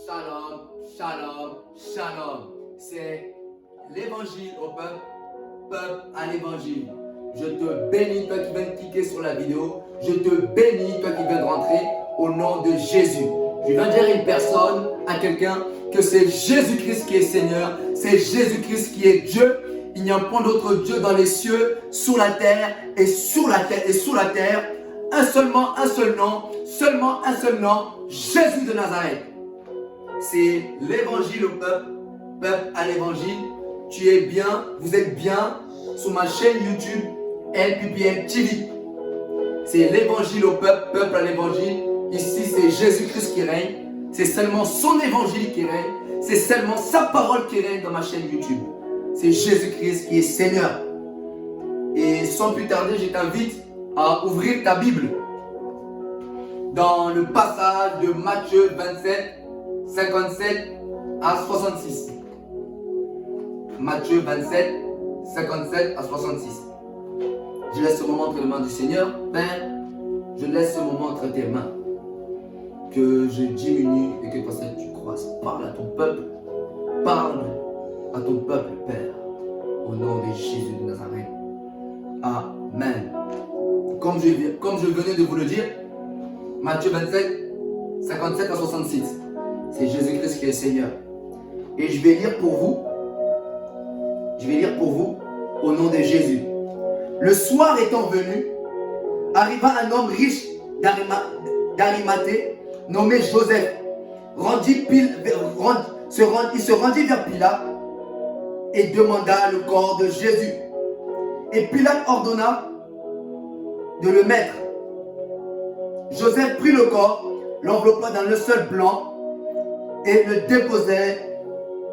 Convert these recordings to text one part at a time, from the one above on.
Shalom, shalom, shalom. C'est l'évangile au peuple, peuple à l'évangile. Je te bénis, toi qui viens de cliquer sur la vidéo. Je te bénis, toi qui viens de rentrer, au nom de Jésus. Je viens de dire à une personne, à quelqu'un, que c'est Jésus-Christ qui est Seigneur. C'est Jésus-Christ qui est Dieu. Il n'y a point d'autre Dieu dans les cieux, sous la terre et sous la terre et sous la terre. Un seul nom, seulement un seul nom, Jésus de Nazareth. C'est l'évangile au peuple, peuple à l'évangile. Tu es bien, vous êtes bien sur ma chaîne YouTube LPPM TV. C'est l'évangile au peuple, peuple à l'évangile. Ici, c'est Jésus-Christ qui règne. C'est seulement son évangile qui règne. C'est seulement sa parole qui règne dans ma chaîne YouTube. C'est Jésus-Christ qui est Seigneur. Et sans plus tarder, je t'invite à ouvrir ta Bible dans le passage de Matthieu 27, 57 à 66. Matthieu 27, 57 à 66. Je laisse ce moment entre les mains du Seigneur. Père, je laisse ce moment entre tes mains. Que je diminue et que toi tu croisses. Parle à ton peuple. Parle à ton peuple, Père. Au nom de Jésus de Nazareth. Amen. Comme je venais de vous le dire, Matthieu 27, 57 à 66. C'est Jésus-Christ qui est Seigneur. Et je vais lire pour vous. Je vais lire pour vous au nom de Jésus. Le soir étant venu, arriva un homme riche d'Arimathée, nommé Joseph. Il se rendit vers Pilate et demanda le corps de Jésus. Et Pilate ordonna de le mettre. Joseph prit le corps, l'enveloppa dans le seul blanc et le déposait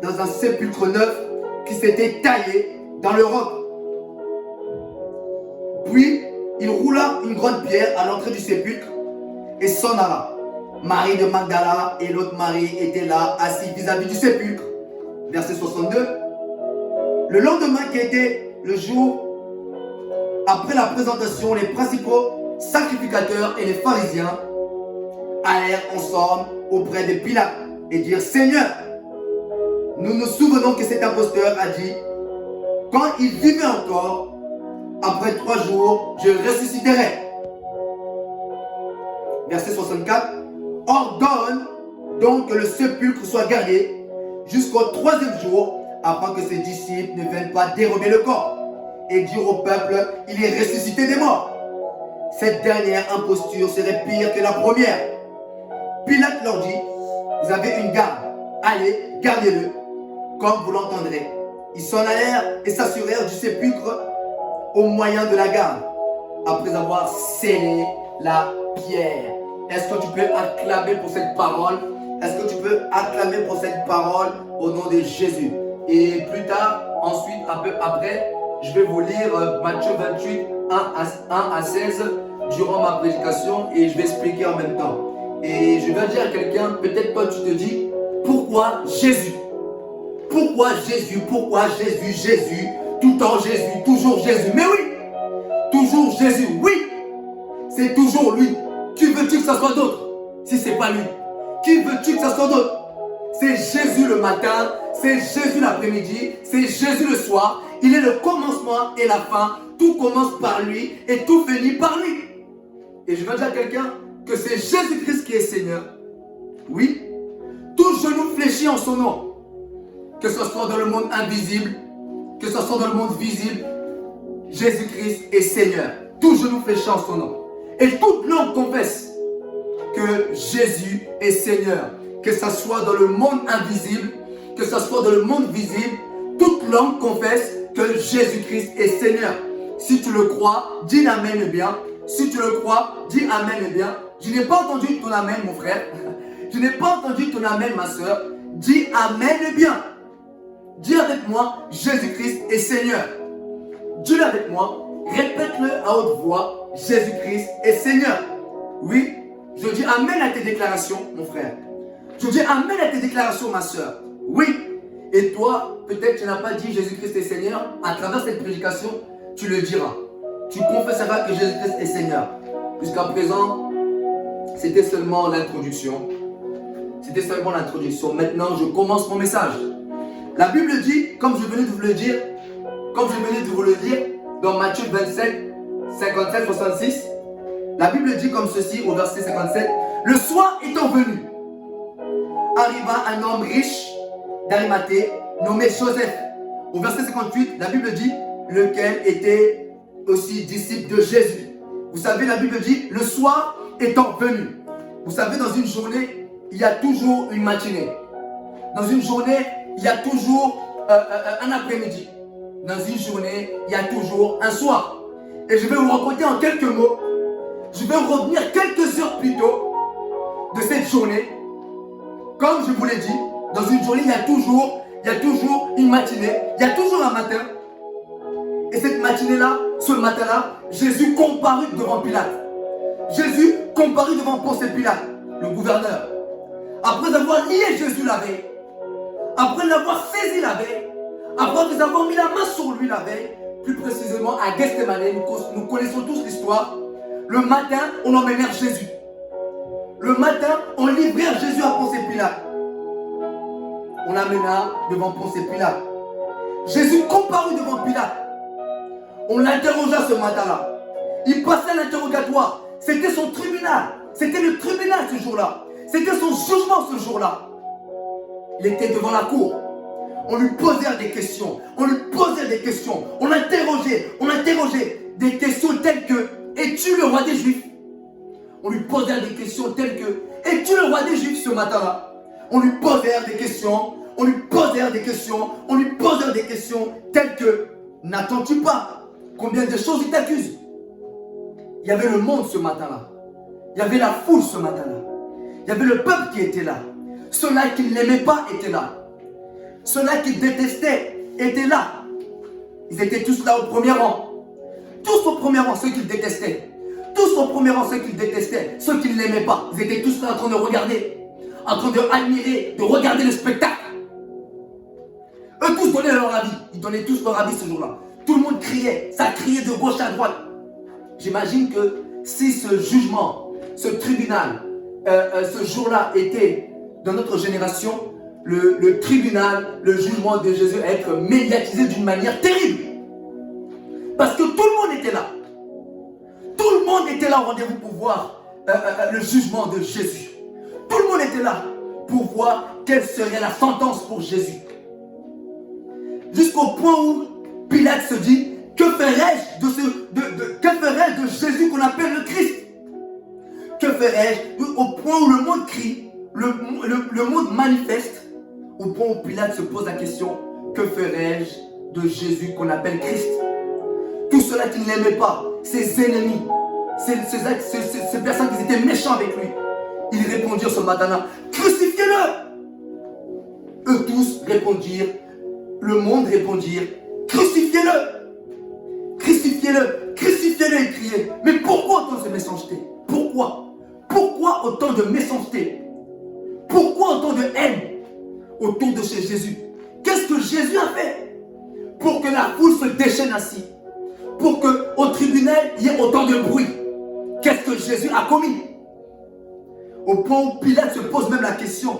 dans un sépulcre neuf qui s'était taillé dans le roc. Puis il roula une grande pierre à l'entrée du sépulcre et s'en alla. Marie de Magdala et l'autre Marie étaient là, assis vis-à-vis du sépulcre. Verset 62. Le lendemain, qui était le jour après la présentation, les principaux sacrificateurs et les pharisiens allèrent ensemble auprès de Pilate et dirent: Seigneur, nous nous souvenons que cet imposteur a dit, quand il vivait encore, après 3 jours, je ressusciterai. Verset 64. Ordonne donc que le sépulcre soit gardé jusqu'au 3e jour, afin que ses disciples ne viennent pas dérober le corps et dire au peuple: il est ressuscité des morts. Cette dernière imposture serait pire que la première. Pilate leur dit: vous avez une garde, allez, gardez-le, comme vous l'entendrez. Ils s'en allèrent et s'assurèrent du sépulcre au moyen de la garde, après avoir scellé la pierre. Est-ce que tu peux acclamer pour cette parole? Est-ce que tu peux acclamer pour cette parole au nom de Jésus? Et plus tard, ensuite, un peu après, je vais vous lire Matthieu 28, 1 à 16 durant ma prédication et je vais expliquer en même temps. Et je vais dire à quelqu'un, peut-être toi tu te dis, pourquoi Jésus? Pourquoi Jésus? Pourquoi Jésus? Jésus, tout le temps Jésus, toujours Jésus. Mais oui, toujours Jésus, oui, c'est toujours lui. Qui veux-tu que ce soit d'autre si ce n'est pas lui? Qui veux-tu que ce soit d'autre? C'est Jésus le matin, c'est Jésus l'après-midi, c'est Jésus le soir. Il est le commencement et la fin. Tout commence par lui et tout finit par lui. Et je veux dire à quelqu'un que c'est Jésus-Christ qui est Seigneur. Oui, tout genou fléchit en son nom. Que ce soit dans le monde invisible, que ce soit dans le monde visible, Jésus-Christ est Seigneur. Tout genou fléchit en son nom. Et toute langue confesse que Jésus est Seigneur. Que ce soit dans le monde invisible, que ce soit dans le monde visible, toute langue confesse que Jésus-Christ est Seigneur. Si tu le crois, dis Amen bien. Si tu le crois, dis Amen bien. Je n'ai pas entendu ton Amen, mon frère. Je n'ai pas entendu ton Amen, ma soeur. Dis Amen bien. Dis avec moi, Jésus-Christ est Seigneur. Dis-le avec moi. Répète-le à haute voix. Jésus-Christ est Seigneur. Oui, je dis Amen à tes déclarations, mon frère. Je dis Amen à tes déclarations, ma soeur. Oui. Et toi, peut-être tu n'as pas dit Jésus-Christ est Seigneur. À travers cette prédication, tu le diras. Tu confesseras que Jésus-Christ est Seigneur. Jusqu'à présent, c'était seulement l'introduction. C'était seulement l'introduction. Maintenant, je commence mon message. La Bible dit, comme je venais de vous le dire, dans Matthieu 27, 57, 66, la Bible dit comme ceci au verset 57, le soir étant venu, arriva un homme riche d'Arimathée, nommé Joseph. Au verset 58, la Bible dit, lequel était aussi disciple de Jésus. Vous savez, la Bible dit, le soir étant venu. Vous savez, dans une journée, il y a toujours une matinée. Dans une journée, il y a toujours un après-midi. Dans une journée, il y a toujours un soir. Et je vais vous raconter en quelques mots. Je vais revenir quelques heures plus tôt de cette journée. Comme je vous l'ai dit, dans une journée, il y a toujours une matinée. Il y a toujours un matin. Et cette matinée-là, ce matin-là, Jésus comparut devant Pilate. Jésus comparut devant Ponce Pilate, le gouverneur. Après avoir lié Jésus la veille, après l'avoir saisi la veille, après avoir mis la main sur lui la veille, plus précisément à Gethsemane, nous connaissons tous l'histoire. Le matin, on emmenait Jésus. Le matin, on livrait Jésus à Ponce Pilate. On l'amena devant Ponce Pilate. Jésus comparut devant Pilate. On l'interrogea ce matin-là. Il passait l'interrogatoire. C'était son tribunal. C'était le tribunal ce jour-là. C'était son jugement ce jour-là. Il était devant la cour. On lui posait des questions. On lui posait des questions. On l'interrogeait. On l'interrogeait. Des questions telles que, es-tu le roi des Juifs? On lui posait des questions telles que, es-tu le roi des Juifs ce matin-là? On lui posait des questions. On lui posait des questions. On lui posait des questions telles que, n'attends-tu pas? Combien de choses il t'accuse? Il y avait le monde ce matin-là. Il y avait la foule ce matin-là. Il y avait le peuple qui était là. Ceux-là qui ne l'aimaient pas étaient là. Ceux-là qui détestaient étaient là. Ils étaient tous là au premier rang. Tous au premier rang, ceux qui le détestaient. Tous au premier rang, ceux qui le détestaient. Ceux qui ne l'aimaient pas. Ils étaient tous là en train de regarder. En train d'admirer, de regarder le spectacle. Eux tous donnaient leur avis. Ils donnaient tous leur avis ce jour-là. Tout le monde criait. Ça criait de gauche à droite. J'imagine que si ce jugement, ce tribunal, ce jour-là était dans notre génération, le tribunal, le jugement de Jésus allait être médiatisé d'une manière terrible. Parce que tout le monde était là. Tout le monde était là au rendez-vous pour voir le jugement de Jésus. Tout le monde était là pour voir quelle serait la sentence pour Jésus. Jusqu'au point où Pilate se dit, que ferais-je de Jésus qu'on appelle le Christ? Que ferais-je? Au point où le monde crie, le monde manifeste, au point où Pilate se pose la question, que ferais-je de Jésus qu'on appelle Christ? Tous ceux-là qui ne l'aimaient pas, ses ennemis, ces personnes qui étaient méchants avec lui, ils répondirent ce matin-là, crucifiez-le! Eux tous répondirent, le monde répondirent, crucifiez-le! Crucifiez-le! Crucifiez-le! Ils criaient. Mais pourquoi autant de méchanceté? Pourquoi? Pourquoi autant de méchanceté? Pourquoi autant de haine autour de chez Jésus? Qu'est-ce que Jésus a fait pour que la foule se déchaîne ainsi? Pour qu'au tribunal, il y ait autant de bruit? Qu'est-ce que Jésus a commis? Au point où Pilate se pose même la question.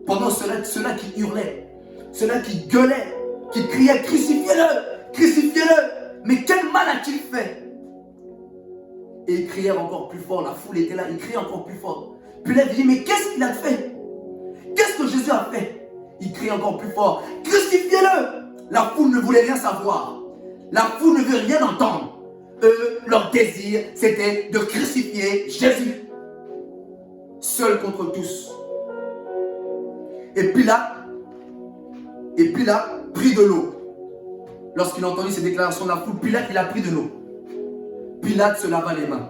Pendant ceux-là qui hurlaient, ceux-là qui gueulaient, qui criaient, crucifiez-le! Crucifiez-le! Mais quel mal a-t-il fait? Et ils crièrent encore plus fort, la foule était là, ils criaient encore plus fort. Pilate dit, mais qu'est-ce qu'il a fait? Qu'est-ce que Jésus a fait? Il crie encore plus fort, crucifiez-le! La foule ne voulait rien savoir. La foule ne veut rien entendre. Eux, leur désir, c'était de crucifier Jésus. Seul contre tous. Et Pilate prit de l'eau. Lorsqu'il a entendu ces déclarations de la foule, Pilate, il a pris de l'eau. Pilate se lava les mains.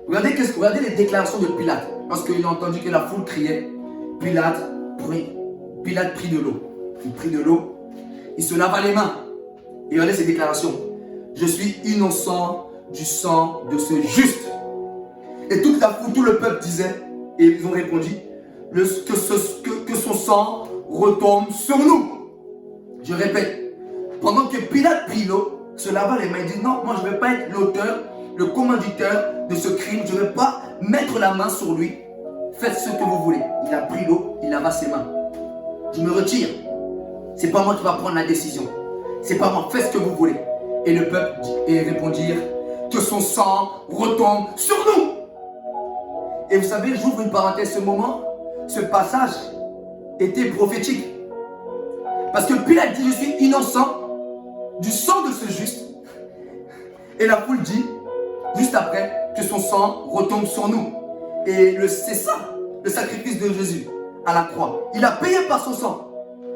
Regardez les déclarations de Pilate. Lorsqu'il a entendu que la foule criait, Pilate prit de l'eau. Il prit de l'eau, il se lava les mains. Et regardez ces déclarations. Je suis innocent du sang de ce juste. Et toute la foule, tout le peuple disait, et ils ont répondu, que son sang retombe sur nous. Je répète, pendant que Pilate prit l'eau, se lava les mains, il dit non, moi je ne vais pas être l'auteur, le commanditaire de ce crime, je ne vais pas mettre la main sur lui, faites ce que vous voulez. Il a pris l'eau, il lava ses mains. Je me retire. C'est pas moi qui va prendre la décision. C'est pas moi, faites ce que vous voulez. Et le peuple répondit que son sang retombe sur nous. Et vous savez, j'ouvre une parenthèse, ce passage était prophétique. Parce que Pilate dit, je suis innocent du sang de ce juste. Et la foule dit, juste après, que son sang retombe sur nous. Et c'est ça, le sacrifice de Jésus à la croix. Il a payé par son sang.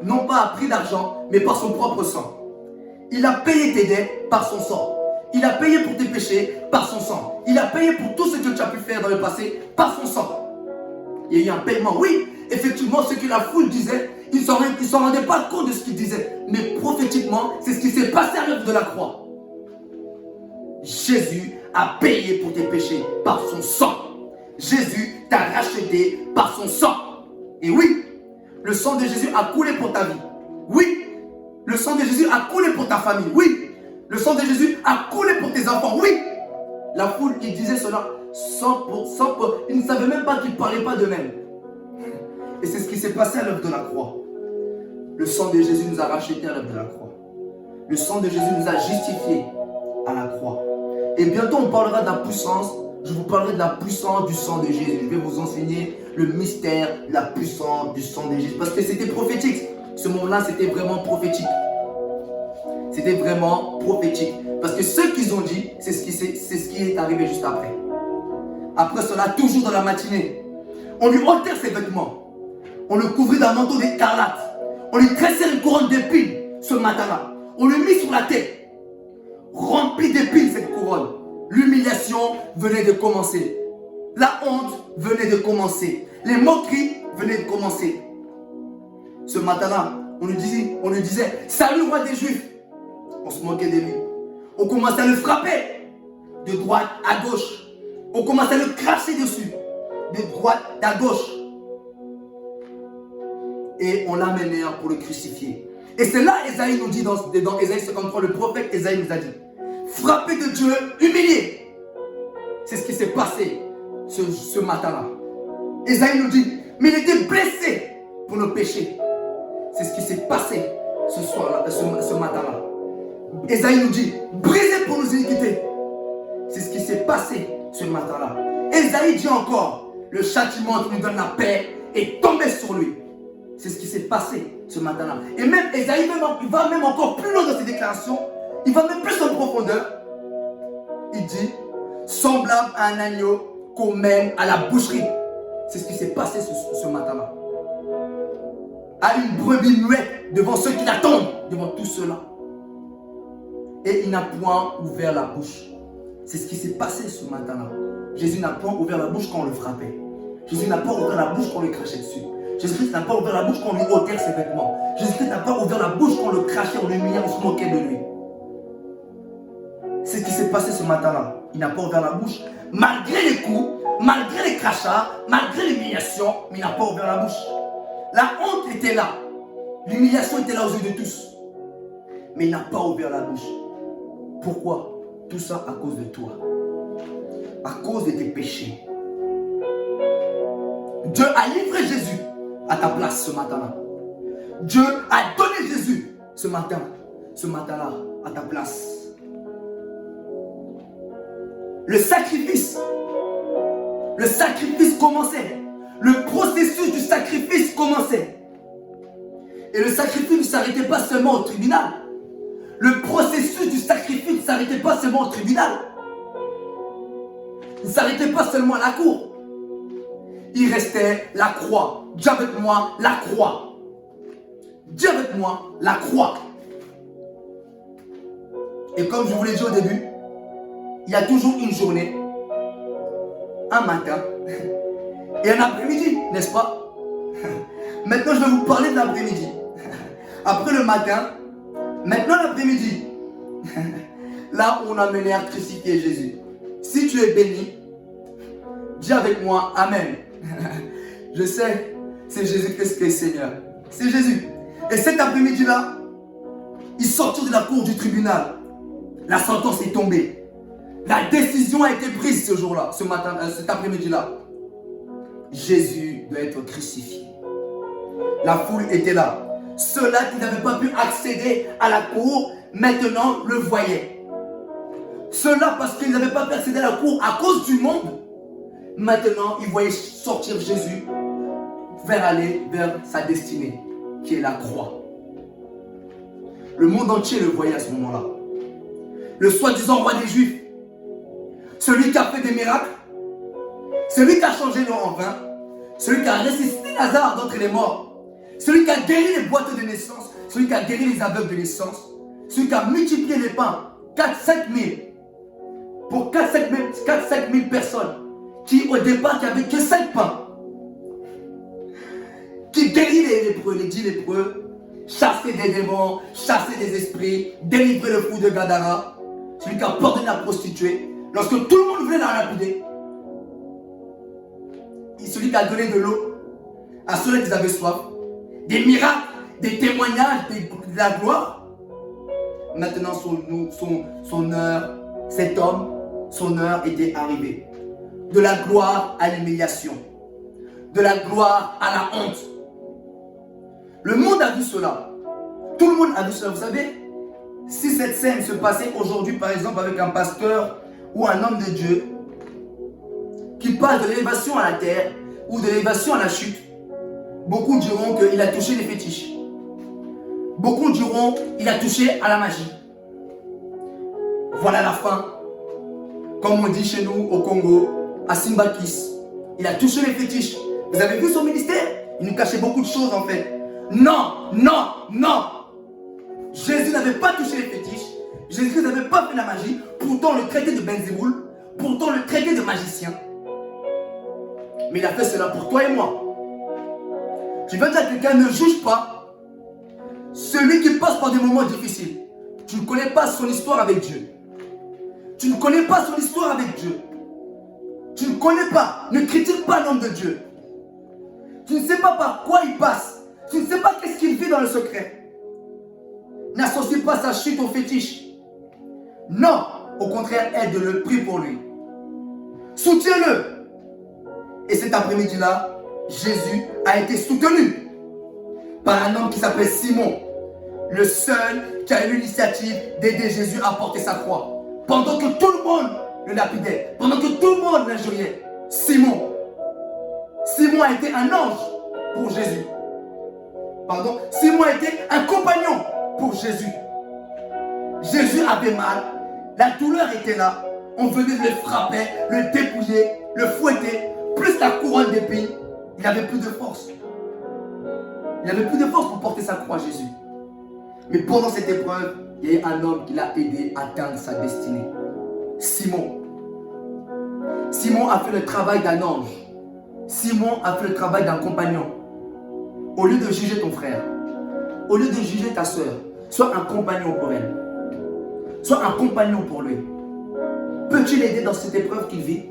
Non pas à prix d'argent, mais par son propre sang. Il a payé tes dettes par son sang. Il a payé pour tes péchés par son sang. Il a payé pour tout ce que tu as pu faire dans le passé par son sang. Il y a eu un paiement. Oui, effectivement, ce que la foule disait, ils ne s'en rendaient pas compte de ce qu'ils disaient. Mais prophétiquement, c'est ce qui s'est passé à l'œuvre de la croix. Jésus a payé pour tes péchés par son sang. Jésus t'a racheté par son sang. Et oui, le sang de Jésus a coulé pour ta vie. Oui, le sang de Jésus a coulé pour ta famille. Oui, le sang de Jésus a coulé pour tes enfants. Oui, la foule, ils disaient cela ils ne savaient même pas qu'ils ne parlaient pas d'eux-mêmes. Et c'est ce qui s'est passé à l'œuvre de la croix. Le sang de Jésus nous a rachetés à l'œuvre de la croix. Le sang de Jésus nous a justifiés à la croix. Et bientôt on parlera de la puissance. Je vous parlerai de la puissance du sang de Jésus. Je vais vous enseigner le mystère, la puissance du sang de Jésus. Parce que c'était prophétique. Ce moment-là, c'était vraiment prophétique. C'était vraiment prophétique. Parce que ce qu'ils ont dit, c'est ce qui est arrivé juste après. Après cela, toujours dans la matinée, on lui ôtait ses vêtements. On le couvrit d'un manteau d'écarlate. On lui tressait une couronne d'épines ce matin-là. On lui mit sur la tête. Remplie d'épines cette couronne. L'humiliation venait de commencer. La honte venait de commencer. Les moqueries venaient de commencer. Ce matin-là, on lui disait, salut roi des Juifs. On se moquait de lui. On commençait à le frapper de droite à gauche. On commençait à le cracher dessus de droite à gauche. Et on l'amenait pour le crucifier. Et c'est là Ésaïe nous dit dans Ésaïe 53, le prophète Ésaïe nous a dit, frappé de Dieu, humilié. C'est ce qui s'est passé ce matin-là. Ésaïe nous dit, mais il était blessé pour nos péchés. C'est ce qui s'est passé ce soir-là, ce matin-là. Ésaïe nous dit, brisé pour nos iniquités. C'est ce qui s'est passé ce matin-là. Ésaïe dit encore, le châtiment qui nous donne la paix est tombé sur lui. C'est ce qui s'est passé ce matin-là. Et même Ésaïe, il va même encore plus loin dans ses déclarations. Il va même plus en profondeur. Il dit, semblable à un agneau qu'on mène à la boucherie. C'est ce qui s'est passé ce matin-là. À une brebis muette devant ceux qui l'attendent, devant tout cela. Et il n'a point ouvert la bouche. C'est ce qui s'est passé ce matin-là. Jésus n'a point ouvert la bouche quand on le frappait. Jésus n'a pas ouvert la bouche quand on le crachait dessus. Jésus-Christ n'a pas ouvert la bouche quand on lui ôtait ses vêtements. Jésus-Christ n'a pas ouvert la bouche quand on le crachait, on l'humiliait, on se moquait de lui. C'est ce qui s'est passé ce matin-là. Il n'a pas ouvert la bouche. Malgré les coups, malgré les crachats, malgré l'humiliation, mais il n'a pas ouvert la bouche. La honte était là. L'humiliation était là aux yeux de tous. Mais il n'a pas ouvert la bouche. Pourquoi? Tout ça à cause de toi. À cause de tes péchés. Dieu a livré Jésus à ta place ce matin-là. Dieu a donné Jésus ce matin-là, à ta place. Le sacrifice commençait. Le processus du sacrifice commençait. Et le sacrifice ne s'arrêtait pas seulement au tribunal. Le processus du sacrifice ne s'arrêtait pas seulement au tribunal. Il ne s'arrêtait pas seulement à la cour. Il restait la croix. Dis avec moi, la croix. Dis avec moi, la croix. Et comme je vous l'ai dit au début, il y a toujours une journée, un matin et un après-midi, n'est-ce pas? Maintenant, je vais vous parler de l'après-midi. Après le matin, maintenant l'après-midi. Là où on a mené à crucifier Jésus. Si tu es béni, dis avec moi, Amen. Je sais, c'est Jésus-Christ qui est Seigneur. C'est Jésus. Et cet après-midi-là, ils sortent de la cour du tribunal. La sentence est tombée. La décision a été prise ce jour-là, ce matin, cet après-midi-là. Jésus doit être crucifié. La foule était là. Ceux-là qui n'avaient pas pu accéder à la cour, maintenant le voyaient. Ceux-là, parce qu'ils n'avaient pas pu accéder à la cour à cause du monde, maintenant ils voyaient sortir Jésus aller vers sa destinée, qui est la croix. Le monde entier le voyait à ce moment-là. Le soi-disant roi des Juifs, celui qui a fait des miracles, celui qui a changé l'eau en vin, celui qui a ressuscité Lazare d'entre les morts, celui qui a guéri les boiteux de naissance, celui qui a guéri les aveugles de naissance, celui qui a multiplié les pains, 4-5 000, pour 4-5 000 personnes, qui au départ n'avaient que 5 pains, qui guérit les lépreux, les 10 lépreux, chasser des démons, chasser des esprits, délivrer le fou de Gadara, celui qui a pardonné la prostituée, lorsque tout le monde voulait la lapider, celui qui a donné de l'eau à ceux qui avaient soif, des miracles, des témoignages, de la gloire. Maintenant, son heure, cet homme, son heure était arrivée. De la gloire à l'humiliation, de la gloire à la honte. Le monde a vu cela. Tout le monde a vu cela. Vous savez, si cette scène se passait aujourd'hui, par exemple, avec un pasteur ou un homme de Dieu qui parle de l'élévation à la terre ou de l'élévation à la chute, beaucoup diront qu'il a touché les fétiches. Beaucoup diront qu'il a touché à la magie. Voilà la fin. Comme on dit chez nous au Congo, à Simbakis, il a touché les fétiches. Vous avez vu son ministère? Il nous cachait beaucoup de choses en fait. Non, non, non. Jésus n'avait pas touché les fétiches. Jésus n'avait pas fait la magie. Pourtant, on le traitait de Belzéboul. Pourtant, on le traitait de magicien. Mais il a fait cela pour toi et moi. Je veux dire à quelqu'un, ne juge pas celui qui passe par des moments difficiles. Tu ne connais pas son histoire avec Dieu. Tu ne connais pas son histoire avec Dieu. Tu ne connais pas. Ne critique pas l'homme de Dieu. Tu ne sais pas par quoi il passe. Tu ne sais pas qu'est-ce qu'il vit dans le secret. N'associe pas sa chute au fétiche. Non, au contraire, aide-le, prie pour lui. Soutiens-le. Et cet après-midi-là, Jésus a été soutenu par un homme qui s'appelle Simon, le seul qui a eu l'initiative d'aider Jésus à porter sa croix. Pendant que tout le monde le lapidait, pendant que tout le monde l'injuriait, Simon a été un ange pour Jésus. Pardon, Simon a été un compagnon pour Jésus. Jésus avait mal, la douleur était là, on venait le frapper, le dépouiller, le fouetter, plus la couronne d'épines, il n'avait plus de force. Il n'avait plus de force pour porter sa croix, Jésus. Mais pendant cette épreuve, il y a eu un homme qui l'a aidé à atteindre sa destinée. Simon. Simon a fait le travail d'un ange. Simon a fait le travail d'un compagnon. Au lieu de juger ton frère, au lieu de juger ta soeur, sois un compagnon pour elle. Sois un compagnon pour lui. Peux-tu l'aider dans cette épreuve qu'il vit?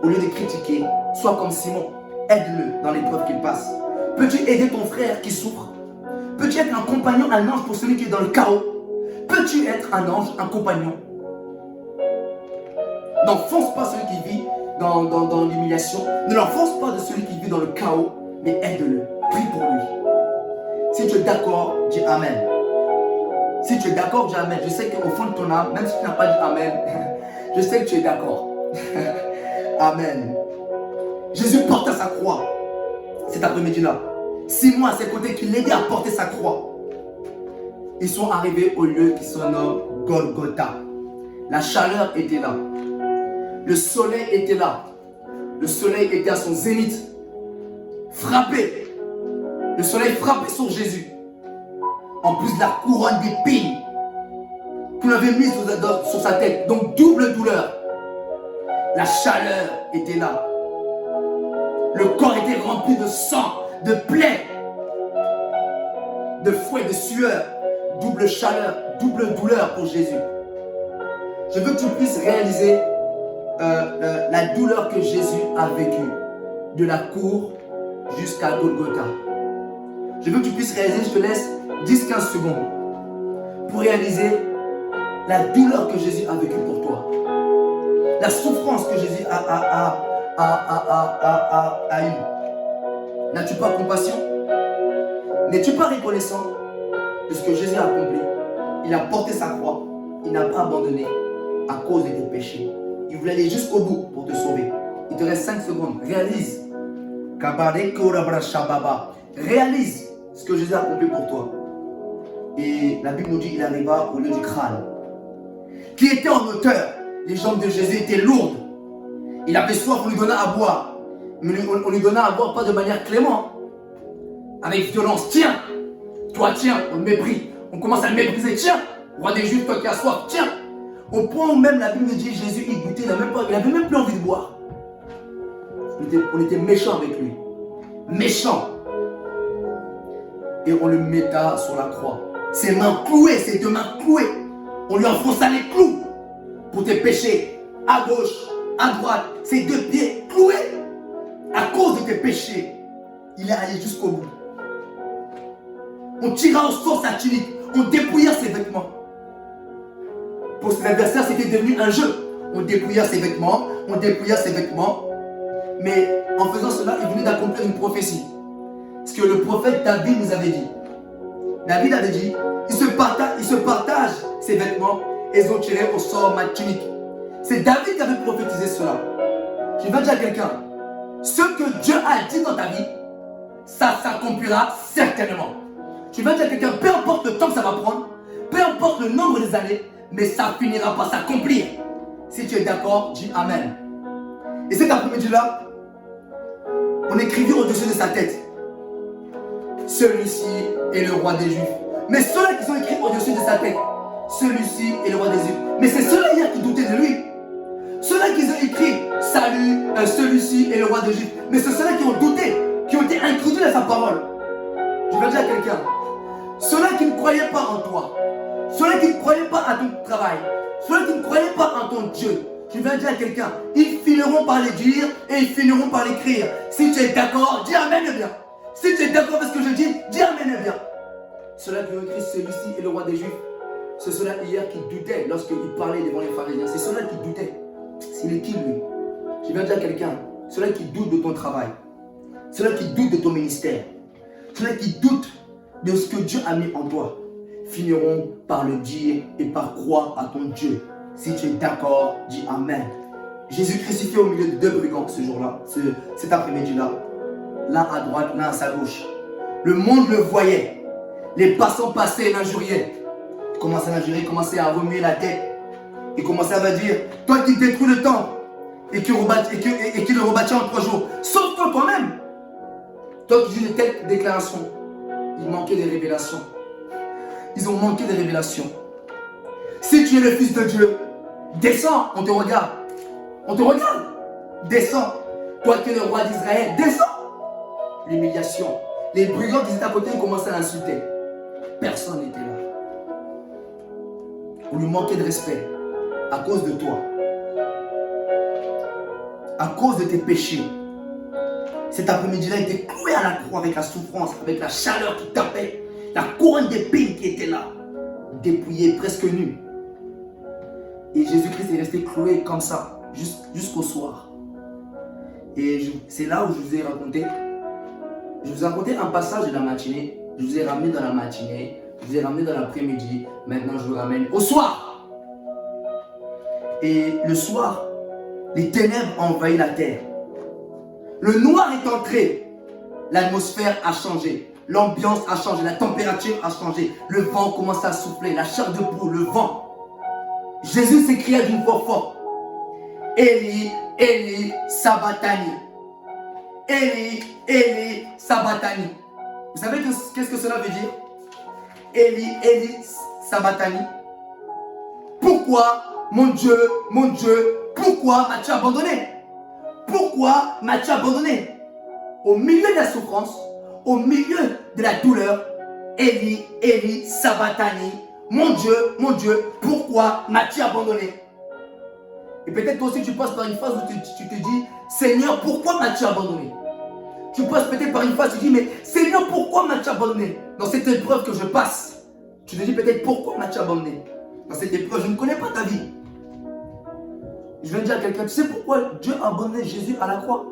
Au lieu de critiquer, sois comme Simon. Aide-le dans l'épreuve qu'il passe. Peux-tu aider ton frère qui souffre? Peux-tu être un compagnon, un ange pour celui qui est dans le chaos? Peux-tu être un ange, un compagnon? N'enfonce pas celui qui vit dans l'humiliation. Ne l'enfonce pas de celui qui vit dans le chaos, mais aide-le. Prie pour lui. Si tu es d'accord, dis Amen. Si tu es d'accord, dis Amen. Je sais qu'au fond de ton âme, même si tu n'as pas dit Amen, je sais que tu es d'accord. Amen. Jésus porte sa croix cet après-midi-là. Simon à ses côtés qui l'aidait à porter sa croix. Ils sont arrivés au lieu qui se nomme Golgotha. La chaleur était là. Le soleil était là. Le soleil était à son zénith. Frappé. Le soleil frappait sur Jésus. En plus de la couronne d'épines qu'on avait mise sur sa tête. Donc double douleur. La chaleur était là. Le corps était rempli de sang, de plaies, de fouet, de sueur. Double chaleur, double douleur pour Jésus. Je veux que tu puisses réaliser la douleur que Jésus a vécue. De la cour jusqu'à Golgotha. Je veux que tu puisses réaliser, je te laisse 10-15 secondes pour réaliser la douleur que Jésus a vécue pour toi. La souffrance que Jésus a a eu? N'as-tu pas compassion? N'es-tu pas reconnaissant de ce que Jésus a accompli? Il a porté sa croix, il n'a pas abandonné à cause de tes péchés. Il voulait aller jusqu'au bout pour te sauver. Il te reste 5 secondes. Réalise. Réalise ce que Jésus a accompli pour toi. Et la Bible nous dit qu'il arriva au lieu du crâne, qui était en hauteur. Les jambes de Jésus étaient lourdes. Il avait soif, on lui donna à boire. Mais on lui donna à boire pas de manière clémente, avec violence. Tiens, toi tiens, on le méprise. On commence à le mépriser. Tiens, roi des Juifs, toi qui as soif, tiens. Au point où même la Bible nous dit Jésus, il goûtait, il n'avait même plus envie de boire. On était méchants avec lui. Méchants. Et on le metta sur la croix. Ses mains clouées, ses 2 mains clouées. On lui enfonça les clous pour tes péchés. À gauche, à droite, ses 2 pieds cloués. À cause de tes péchés, il est allé jusqu'au bout. On tira au sort sa tunique. On dépouilla ses vêtements. Pour ses adversaires, c'était devenu un jeu. On dépouilla ses vêtements. On dépouilla ses vêtements. Mais en faisant cela, il venait d'accomplir une prophétie. Ce que le prophète David nous avait dit. David avait dit, il se partage ses vêtements et ils ont tiré au sort ma tunique. C'est David qui avait prophétisé cela. Je vais dire à quelqu'un, ce que Dieu a dit dans ta vie, ça s'accomplira certainement. Je vais dire à quelqu'un, peu importe le temps que ça va prendre, peu importe le nombre des années, mais ça finira par s'accomplir. Si tu es d'accord, dis Amen. Et cet après-midi-là, on écrivit au-dessus de sa tête, celui-ci est le roi des Juifs. Mais ceux-là qui sont écrits au-dessus de sa tête, celui-ci est le roi des Juifs. Mais c'est ceux-là hier qui doutaient de lui. Ceux-là qui ont écrit, salut, celui-ci est le roi des Juifs. Mais c'est ceux-là qui ont douté, qui ont été incrédules à sa parole. Je vais dire à quelqu'un, ceux-là qui ne croyaient pas en toi, ceux-là qui ne croyaient pas à ton travail, ceux-là qui ne croyaient pas en ton Dieu, je vais dire à quelqu'un, ils finiront par les dire et ils finiront par l'écrire. Si tu es d'accord, dis Amen et bien. Si tu es d'accord avec ce que je dis, dis Amen et bien. Ceux-là qui ont écrit celui-ci est le roi des Juifs, c'est ceux-là hier qui doutaient lorsqu'il parlait devant les pharisiens. C'est ceux-là qui doutaient. S'il est qui lui? Je vais dire à quelqu'un, ceux-là qui doutent de ton travail, ceux-là qui doutent de ton ministère, ceux-là qui doutent de ce que Dieu a mis en toi, finiront par le dire et par croire à ton Dieu. Si tu es d'accord, dis Amen. Jésus crucifié au milieu de 2 brigands ce jour-là, cet après-midi-là, l'un à droite, l'un à sa gauche. Le monde le voyait. Les passants passaient et l'injuriaient. Ils commençaient à l'injurier, ils commençaient à remuer la tête. Ils commençaient à dire, toi qui détruis le temple et qui le rebâtis en 3 jours, sauve-toi toi-même. Toi qui dis de telles déclarations, il manquait des révélations. Ils ont manqué des révélations. Si tu es le Fils de Dieu, descends, on te regarde. On te regarde. Descends. Toi qui es le roi d'Israël, descends. L'humiliation. Les brigands qui étaient à côté, ils commençaient à l'insulter. Personne n'était là. On lui manquait de respect à cause de toi. À cause de tes péchés. Cet après-midi-là, il était cloué à la croix avec la souffrance, avec la chaleur qui tapait, la couronne d'épines qui était là, dépouillé, presque nu. Et Jésus-Christ est resté cloué comme ça, jusqu'au soir. Et c'est là où je vous ai raconté un passage de la matinée. Je vous ai ramené dans la matinée, je vous ai ramené dans l'après-midi. Maintenant, je vous ramène au soir. Et le soir, les ténèbres ont envahi la terre. Le noir est entré. L'atmosphère a changé. L'ambiance a changé. La température a changé. Le vent commence à souffler. La chair de poule, le vent. Jésus s'écria d'une voix forte. Eli, Eli, sabachthani. Eli, Eli, sabachthani. Vous savez qu'est-ce que cela veut dire? Eli, Eli, sabachthani. Pourquoi, mon Dieu, pourquoi m'as-tu abandonné? Pourquoi m'as-tu abandonné? Au milieu de la souffrance, au milieu de la douleur, Eli, Eli, sabachthani. Mon Dieu, pourquoi m'as-tu abandonné? Et peut-être toi aussi tu passes par une phase où tu te dis, Seigneur, pourquoi m'as-tu abandonné? Tu passes peut-être par une phase où tu dis, mais Seigneur, pourquoi m'as-tu abandonné? Dans cette épreuve que je passe, tu te dis peut-être, pourquoi m'as-tu abandonné? Dans cette épreuve, je ne connais pas ta vie. Je viens de dire à quelqu'un, tu sais pourquoi Dieu a abandonné Jésus à la croix?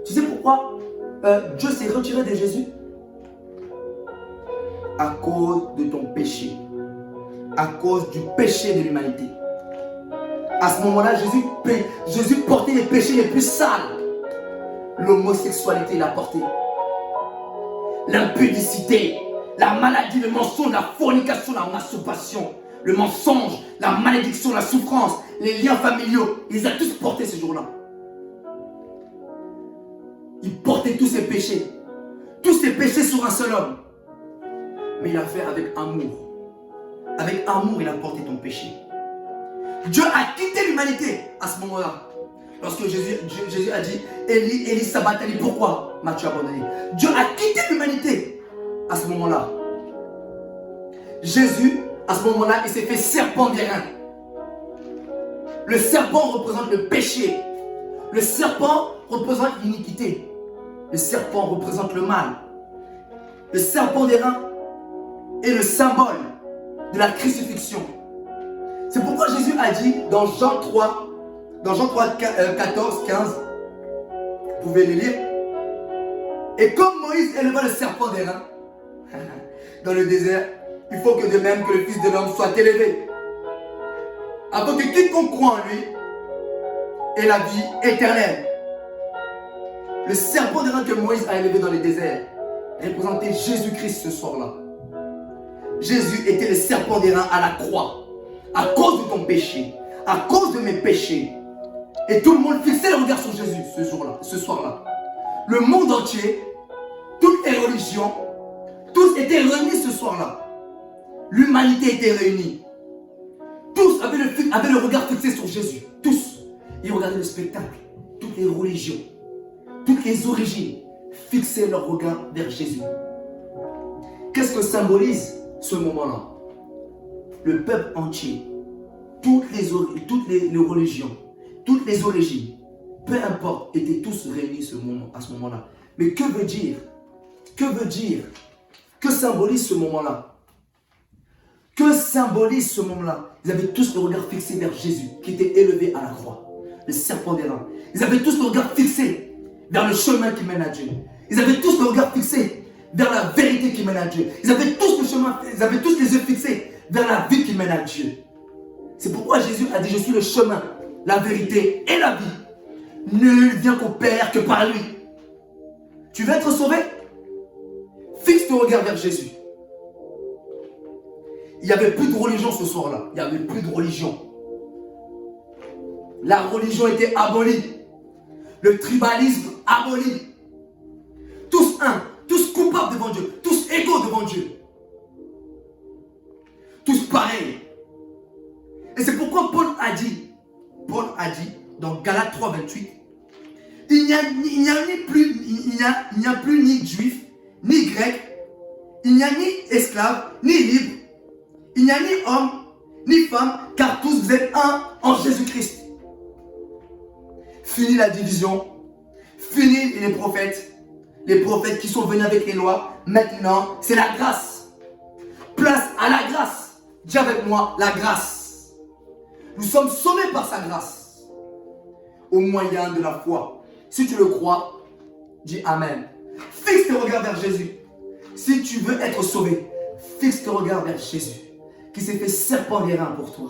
Tu sais pourquoi Dieu s'est retiré de Jésus? À cause de ton péché. À cause du péché de l'humanité. À ce moment-là, Jésus portait les péchés les plus sales. L'homosexualité, il a porté. L'impudicité, la maladie, le mensonge, la fornication, la masturbation, le mensonge, la malédiction, la souffrance, les liens familiaux. Il les a tous portés ce jour-là. Il portait tous ses péchés. Tous ses péchés sur un seul homme. Mais il a fait avec amour. Avec amour, il a porté ton péché. Dieu a quitté l'humanité à ce moment-là. Lorsque Jésus a dit, Élie, Élie sabachthani, pourquoi m'as-tu abandonné? Dieu a quitté l'humanité à ce moment-là. Jésus, à ce moment-là, il s'est fait serpent d'airain. Le serpent représente le péché. Le serpent représente l'iniquité. Le serpent représente le mal. Le serpent d'airain est le symbole de la crucifixion. C'est pourquoi Jésus a dit dans Jean 3, 14, 15, vous pouvez le lire. Et comme Moïse éleva le serpent d'airain dans le désert, il faut que de même que le Fils de l'homme soit élevé, afin que quiconque croit en lui ait la vie éternelle. Le serpent d'airain que Moïse a élevé dans le désert représentait Jésus-Christ ce soir-là. Jésus était le serpent d'airain à la croix, à cause de ton péché, à cause de mes péchés. Et tout le monde fixait le regard sur Jésus ce jour-là, ce soir-là. Le monde entier, toutes les religions, tous étaient réunis ce soir-là. L'humanité était réunie. Tous avaient le regard fixé sur Jésus. Tous. Ils regardaient le spectacle. Toutes les religions, toutes les origines fixaient leur regard vers Jésus. Qu'est-ce que symbolise ce moment-là? Le peuple entier, toutes les religions, toutes les origines, peu importe, étaient tous réunis à ce moment-là. Mais que veut dire? Que symbolise ce moment-là? Que symbolise ce moment-là? Ils avaient tous le regard fixé vers Jésus, qui était élevé à la croix, le serpent d'airain. Ils avaient tous le regard fixé vers le chemin qui mène à Dieu. Ils avaient tous le regard fixé vers la vérité qui mène à Dieu. Ils avaient tous les yeux fixés vers la vie qui mène à Dieu. C'est pourquoi Jésus a dit, je suis le chemin, la vérité et la vie. Nul vient qu'au Père que par lui. Tu veux être sauvé? Fixe ton regard vers Jésus. Il n'y avait plus de religion ce soir-là. Il n'y avait plus de religion. La religion était abolie. Le tribalisme aboli. Tous un, tous coupables devant Dieu, tous égaux devant Dieu. Tous pareils. Et c'est pourquoi Paul a dit dans Galates 3, 28, il n'y a plus ni juif, ni grec, il n'y a ni esclave, ni libre, il n'y a ni homme, ni femme, car tous vous êtes un en Jésus-Christ. Fini la division, fini les prophètes qui sont venus avec les lois. Maintenant, c'est la grâce. Place à la grâce. Dis avec moi, la grâce. Nous sommes sauvés par sa grâce, au moyen de la foi. Si tu le crois, dis Amen. Fixe tes regards vers Jésus. Si tu veux être sauvé, fixe tes regards vers Jésus, qui s'est fait serpent d'airain pour toi.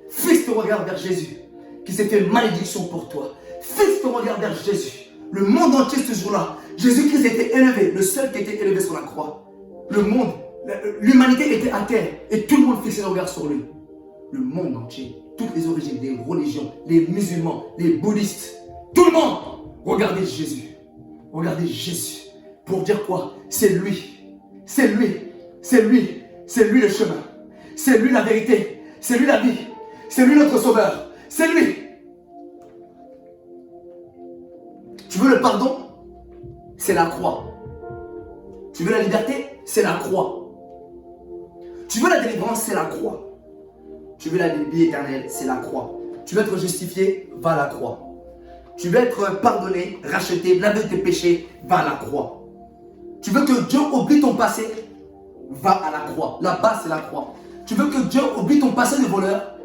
Fixe ton regard vers Jésus, qui s'est fait malédiction pour toi. Fixe ton regard vers Jésus. Le monde entier ce jour-là, Jésus-Christ était élevé, le seul qui était élevé sur la croix. Le monde, l'humanité était à terre et tout le monde fixait le regard sur lui. Le monde entier, toutes les origines, les religions, les musulmans, les bouddhistes, tout le monde, regardez Jésus. Regardez Jésus. Pour dire quoi? C'est lui. C'est lui. C'est lui. C'est lui le chemin. C'est lui la vérité. C'est lui la vie. C'est lui notre sauveur. C'est lui. Tu veux le pardon? C'est la croix. Tu veux la liberté? C'est la croix. Tu veux la délivrance? C'est la croix. Tu veux la vie éternelle? C'est la croix. Tu veux être justifié? Va à la croix. Tu veux être pardonné, racheté, lavé de tes péchés? Va à la croix. Tu veux que Dieu oublie ton passé? Va à la croix. Là-bas, c'est la croix. Tu veux que Dieu oublie ton passé de voleur?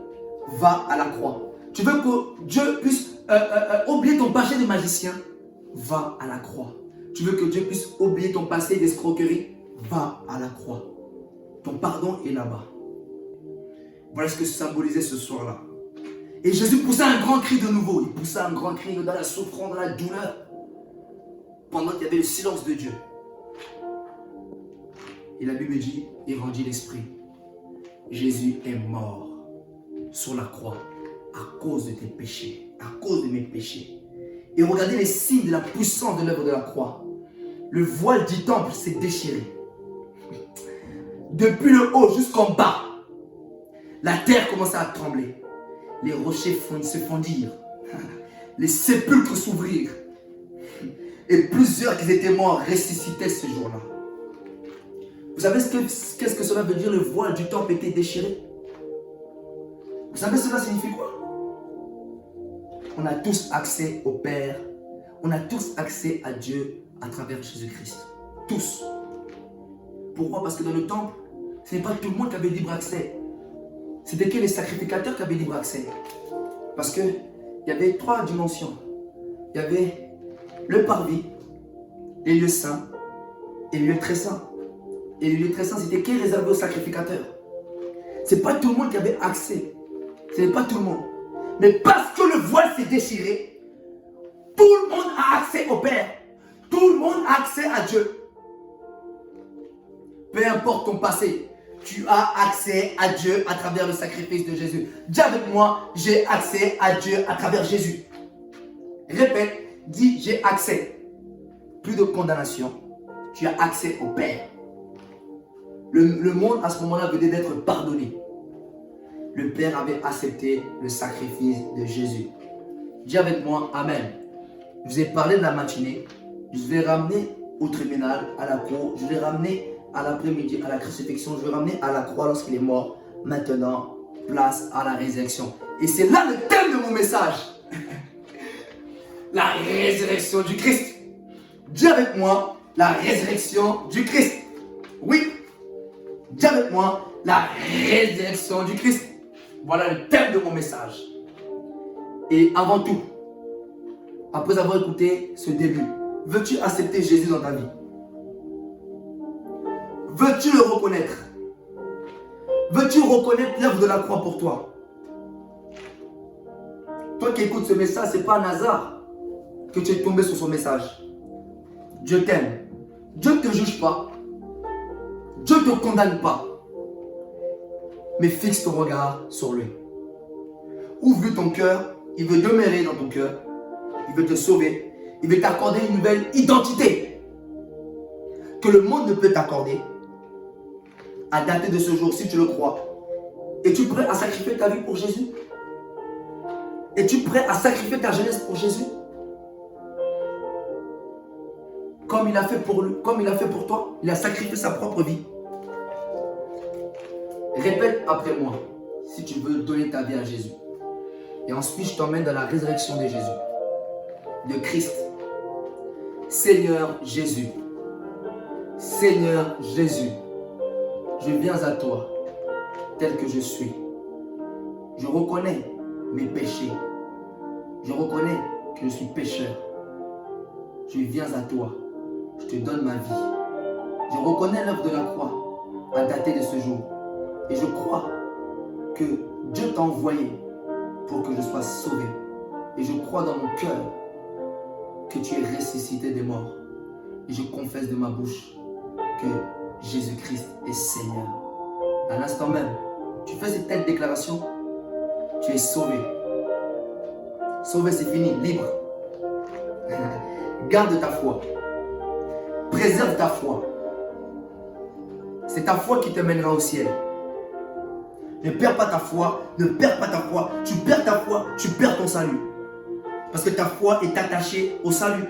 Va à la croix. Tu veux que Dieu puisse oublier ton passé de magicien? Va à la croix. Tu veux que Dieu puisse oublier ton passé d'escroquerie? Va à la croix. Ton pardon est là-bas. Voilà ce que symbolisait ce soir-là. Et Jésus poussa un grand cri de nouveau. Il poussa un grand cri dans la souffrance, dans la douleur. Pendant qu'il y avait le silence de Dieu. Et la Bible dit, il rendit l'esprit. Jésus est mort sur la croix à cause de tes péchés, à cause de mes péchés. Et regardez les signes de la puissance de l'œuvre de la croix. Le voile du temple s'est déchiré. Depuis le haut jusqu'en bas, la terre commençait à trembler. Les rochers se fondirent. Les sépulcres s'ouvrirent. Et plusieurs qui étaient morts ressuscitaient ce jour-là. Vous savez qu'est-ce que cela veut dire? Le voile du temple était déchiré. Vous savez cela signifie quoi? On a tous accès au Père. On a tous accès à Dieu à travers Jésus-Christ. Tous. Pourquoi? Parce que dans le temple, ce n'est pas tout le monde qui avait libre accès. C'était que les sacrificateurs qui avaient libre accès. Parce qu'il y avait 3 dimensions. Il y avait le parvis, les lieux saints et les lieux très saints. Et les lieux très saints, c'était que réservé aux sacrificateurs. Ce n'est pas tout le monde qui avait accès. Ce n'est pas tout le monde. Mais parce que le voile s'est déchiré, tout le monde a accès au Père. Tout le monde a accès à Dieu. Peu importe ton passé, tu as accès à Dieu à travers le sacrifice de Jésus. Dis avec moi, j'ai accès à Dieu à travers Jésus. Répète, dis j'ai accès. Plus de condamnation. Tu as accès au Père. Le monde à ce moment-là venait d'être pardonné. Le Père avait accepté le sacrifice de Jésus. Dis avec moi, Amen. Je vous ai parlé de la matinée. Je vais ramener au tribunal, à la cour. Je vais ramener à l'après-midi, à la crucifixion. Je vais ramener à la croix lorsqu'il est mort. Maintenant, place à la résurrection. Et c'est là le thème de mon message. La résurrection du Christ. Dis avec moi, la résurrection du Christ. Oui. Dis avec moi, la résurrection du Christ. Voilà le thème de mon message. Et avant tout, après avoir écouté ce début, veux-tu accepter Jésus dans ta vie? Veux-tu le reconnaître? Veux-tu reconnaître l'œuvre de la croix pour toi? Toi qui écoutes ce message, ce n'est pas un hasard que tu es tombé sur son message. Dieu t'aime. Dieu ne te juge pas. Dieu ne te condamne pas. Mais fixe ton regard sur lui. Ouvre ton cœur. Il veut demeurer dans ton cœur. Il veut te sauver. Il veut t'accorder une nouvelle identité que le monde ne peut t'accorder. À dater de ce jour, si tu le crois. Es-tu prêt à sacrifier ta vie pour Jésus? Es-tu prêt à sacrifier ta jeunesse pour Jésus? Comme il a fait pour lui, comme il a fait pour toi, il a sacrifié sa propre vie. Répète après moi, si tu veux donner ta vie à Jésus. Et ensuite, je t'emmène dans la résurrection de Jésus, de Christ. Seigneur Jésus, Seigneur Jésus, je viens à toi, tel que je suis. Je reconnais mes péchés. Je reconnais que je suis pécheur. Je viens à toi, je te donne ma vie. Je reconnais l'œuvre de la croix à dater de ce jour. Et je crois que Dieu t'a envoyé pour que je sois sauvé. Et je crois dans mon cœur que tu es ressuscité des morts. Et je confesse de ma bouche que Jésus-Christ est Seigneur. À l'instant même, tu fais cette telle déclaration, tu es sauvé. Sauvé, c'est fini, libre. Garde ta foi. Préserve ta foi. C'est ta foi qui te mènera au ciel. Ne perds pas ta foi, ne perds pas ta foi. Tu perds ta foi, tu perds ton salut. Parce que ta foi est attachée au salut.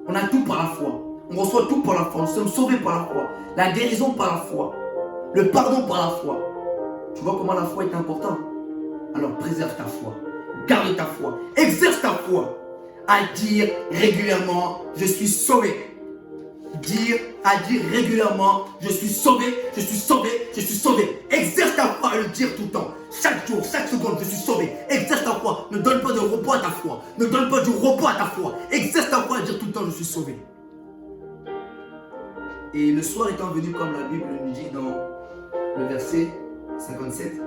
On a tout par la foi. On reçoit tout par la foi. Nous sommes sauvés par la foi. La guérison par la foi. Le pardon par la foi. Tu vois comment la foi est importante? Alors préserve ta foi. Garde ta foi. Exerce ta foi. À dire régulièrement, je suis sauvé. à dire régulièrement, je suis sauvé, je suis sauvé, je suis sauvé. Exerce ta foi à le dire tout le temps. Chaque jour, chaque seconde, je suis sauvé. Exerce ta foi. Ne donne pas de repos à ta foi. Ne donne pas du repos à ta foi. Exerce ta foi à dire tout le temps, je suis sauvé. Et le soir étant venu, comme la Bible nous dit dans le verset 57, vous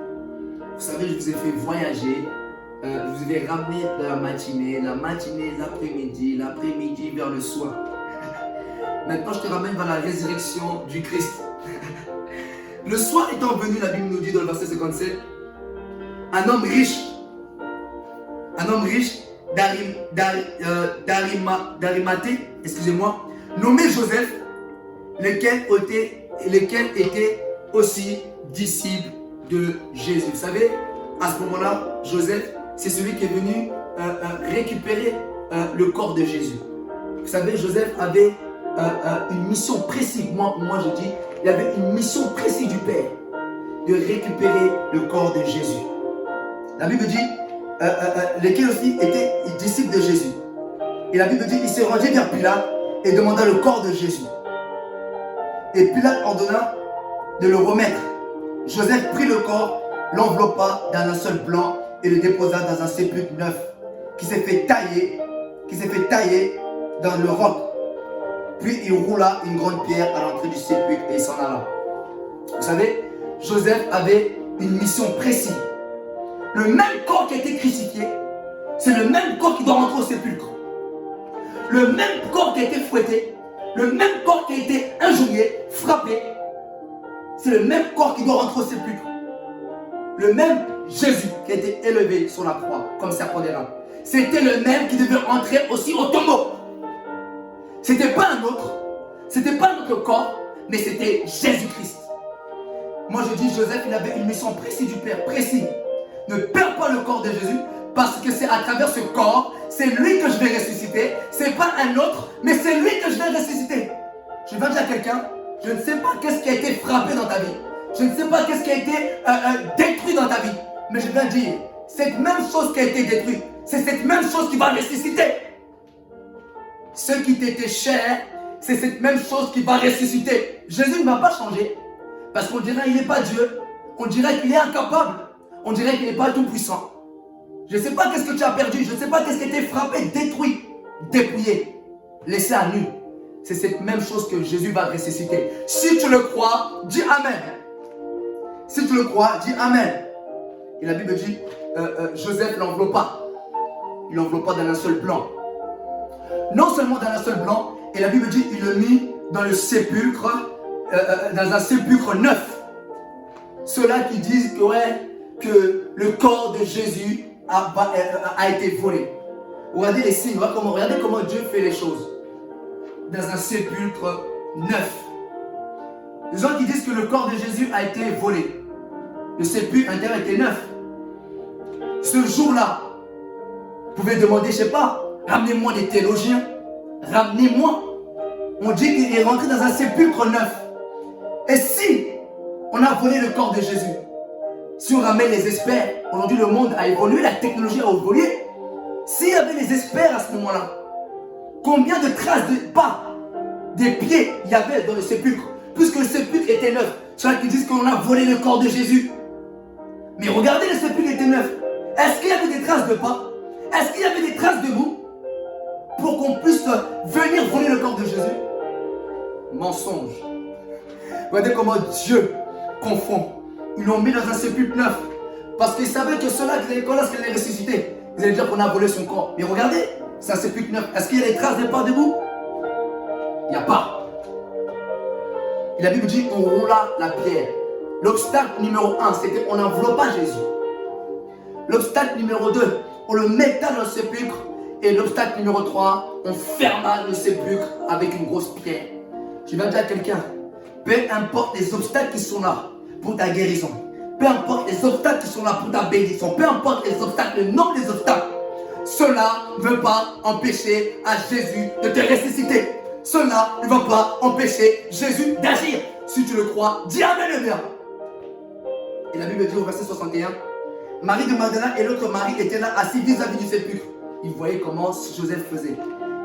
savez, je vous ai fait voyager, je vous ai ramené de la matinée, l'après-midi, l'après-midi vers le soir. Maintenant, je te ramène vers la résurrection du Christ. Le soir étant venu, la Bible nous dit dans le verset 57, un homme riche, d'Arimathée, excusez-moi, nommé Joseph, lequel était aussi disciple de Jésus. Vous savez, à ce moment-là, Joseph, c'est celui qui est venu récupérer le corps de Jésus. Vous savez, Joseph avait une mission précise. Moi je dis, il avait une mission précise du Père de récupérer le corps de Jésus. La Bible dit, lequel aussi était disciple de Jésus. Et la Bible dit, il s'est rendu vers Pilate et demanda le corps de Jésus. Et Pilate ordonna de le remettre. Joseph prit le corps, l'enveloppa dans un seul blanc et le déposa dans un sépulcre neuf qui s'est fait tailler dans le roc. Puis il roula une grande pierre à l'entrée du sépulcre et il s'en alla. Vous savez, Joseph avait une mission précise. Le même corps qui a été crucifié, c'est le même corps qui doit rentrer au sépulcre. Le même corps qui a été fouetté, le même corps qui a été injurié, frappé, c'est le même corps qui doit rentrer au sépulcre. Le même Jésus qui a été élevé sur la croix comme serpent d'airain. C'était le même qui devait rentrer aussi au tombeau. C'était pas un autre corps, mais c'était Jésus-Christ. Moi je dis, Joseph, il avait une mission précise du Père, précise. Ne perds pas le corps de Jésus, parce que c'est à travers ce corps, c'est lui que je vais ressusciter. C'est pas un autre, mais c'est lui que je vais ressusciter. Je vais dire à quelqu'un, je ne sais pas qu'est-ce qui a été frappé dans ta vie. Je ne sais pas qu'est-ce qui a été détruit dans ta vie. Mais je viens dire, cette même chose qui a été détruite, c'est cette même chose qui va ressusciter. Ce qui t'était cher, c'est cette même chose qui va ressusciter. Jésus ne va pas changer. Parce qu'on dirait qu'il n'est pas Dieu. On dirait qu'il est incapable. On dirait qu'il n'est pas tout puissant. Je ne sais pas qu'est-ce que tu as perdu. Je ne sais pas qu'est-ce qui a été frappé, détruit, dépouillé, laissé à nu. C'est cette même chose que Jésus va ressusciter. Si tu le crois, dis Amen. Si tu le crois, dis Amen. Et la Bible dit, Joseph l'enveloppa. Il l'enveloppa dans un seul blanc. Non seulement dans un seul blanc, et la Bible dit, il le mit dans le sépulcre, dans un sépulcre neuf. Ceux-là qui disent que le corps de Jésus a été volé. Regardez les signes, regardez comment Dieu fait les choses. Dans un sépulcre neuf. Les gens qui disent que le corps de Jésus a été volé. Le sépulcre intérieur était neuf. Ce jour-là, vous pouvez demander, je ne sais pas, ramenez-moi des théologiens. Ramenez-moi. On dit qu'il est rentré dans un sépulcre neuf. Et si on a volé le corps de Jésus, si on ramène les experts, aujourd'hui le monde a évolué, la technologie a évolué. S'il y avait les experts à ce moment-là, combien de traces de pas, des pieds il y avait dans le sépulcre, puisque le sépulcre était neuf. Ceux qui disent qu'on a volé le corps de Jésus. Mais regardez, le sépulcre était neuf. Est-ce qu'il y avait des traces de pas? Est-ce qu'il y avait des traces de boue pour qu'on puisse venir voler le corps de Jésus? Mensonge. Regardez comment Dieu confond. Ils l'ont mis dans un sépulcre neuf. Parce qu'ils savaient que ceux-là, lorsqu'il allait ressusciter, ils allaient dire qu'on a volé son corps. Mais regardez, c'est un sépulcre neuf. Est-ce qu'il y a des traces de pas debout? Il n'y a pas. Et la Bible dit on roula la pierre. L'obstacle numéro 1, c'était on n'enveloppa Jésus. L'obstacle numéro 2, on le mettait dans le sépulcre. Et l'obstacle numéro 3, on ferma le sépulcre avec une grosse pierre. Je vais dire à quelqu'un, peu importe les obstacles qui sont là pour ta guérison, peu importe les obstacles qui sont là pour ta bénédiction, peu importe les obstacles, le nombre des obstacles, cela ne veut pas empêcher à Jésus de te ressusciter. Cela ne va pas empêcher Jésus d'agir. Si tu le crois, dis Amen le bien. Et la Bible dit au verset 61, Marie de Magdala et l'autre Marie étaient là assis vis-à-vis du sépulcre. Ils voyaient comment Joseph faisait.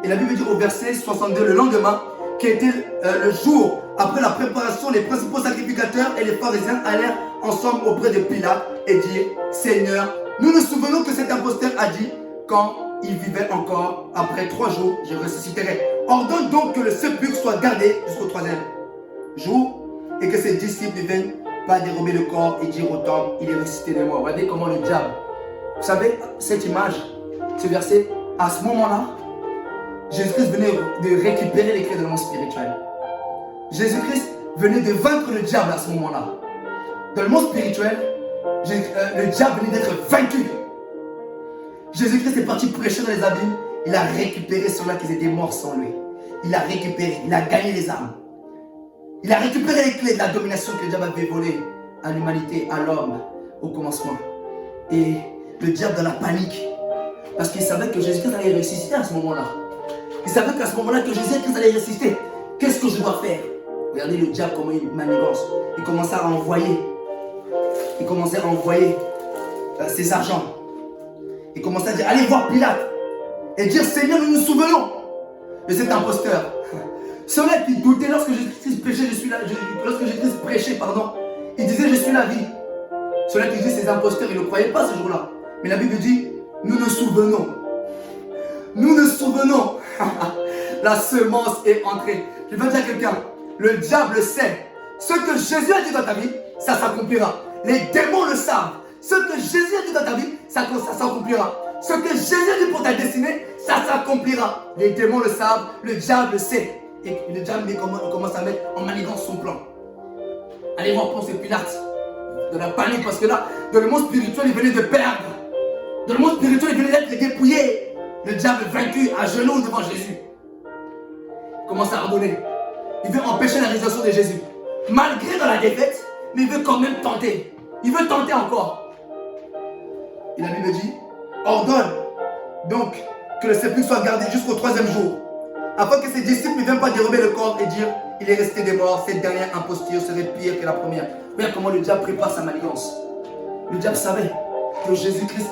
Et la Bible dit au verset 62, le lendemain, qui était le jour après la préparation, les principaux sacrificateurs et les pharisiens allèrent ensemble auprès de Pilate et dirent, Seigneur, nous nous souvenons que cet imposteur a dit, quand il vivait encore, après 3 jours, je ressusciterai. Ordonne donc que le sépulcre soit gardé jusqu'au 3e jour et que ses disciples ne viennent pas dérober le corps et dire au temple, il est ressuscité des morts. Regardez comment le diable, vous savez, cette image, ce verset, à ce moment-là, Jésus-Christ venait de récupérer les clés de le monde spirituel. Jésus-Christ venait de vaincre le diable à ce moment-là. Dans le monde spirituel, le diable venait d'être vaincu. Jésus-Christ est parti prêcher dans les abîmes. Il a récupéré ceux-là qui étaient morts sans lui. Il a récupéré, il a gagné les âmes. Il a récupéré les clés de la domination que le diable avait volée à l'humanité, à l'homme, au commencement. Et le diable dans la panique, parce qu'il savait que Jésus-Christ allait ressusciter à ce moment-là. Il savait qu'à ce moment-là, que Jésus-Christ allait ressusciter. Qu'est-ce que je dois faire? Regardez le diable comment il manigance. Il commençait à envoyer. Il commençait à envoyer ses agents. Il commençait à dire, allez voir Pilate. Et dire, Seigneur, nous nous souvenons de cet imposteur. Ceux-là qui doutaient lorsque Jésus-Christ prêchait, lorsque Jésus-Christ prêchait, il disait, je suis la vie. Ceux-là qui disaient, ces imposteurs, ils ne le croyaient pas ce jour-là. Mais la Bible dit, nous nous souvenons. Nous nous souvenons. La semence est entrée. Je vais dire à quelqu'un, le diable sait. Ce que Jésus a dit dans ta vie, ça s'accomplira. Les démons le savent. Ce que Jésus a dit dans ta vie, ça s'accomplira. Ce que Jésus a dit pour ta destinée, ça s'accomplira. Les démons le savent, le diable le sait. Et le diable commence à mettre en manigance son plan. Allez voir Ponce Pilate. De la panique, parce que là, dans le monde spirituel, il venait de perdre. Dans le monde spirituel, il venait d'être dépouillé. Le diable vaincu à genoux devant Jésus. Il commence à ordonner. Il veut empêcher la réalisation de Jésus. Malgré dans la défaite, mais il veut quand même tenter. Il veut tenter encore. Et la Bible dit, ordonne donc que le sépulcre soit gardé jusqu'au 3e jour, afin que ses disciples ne viennent pas dérober le corps et dire, il est resté des morts, cette dernière imposture serait pire que la première. Regarde comment le diable prépare sa manigance. Le diable savait que Jésus-Christ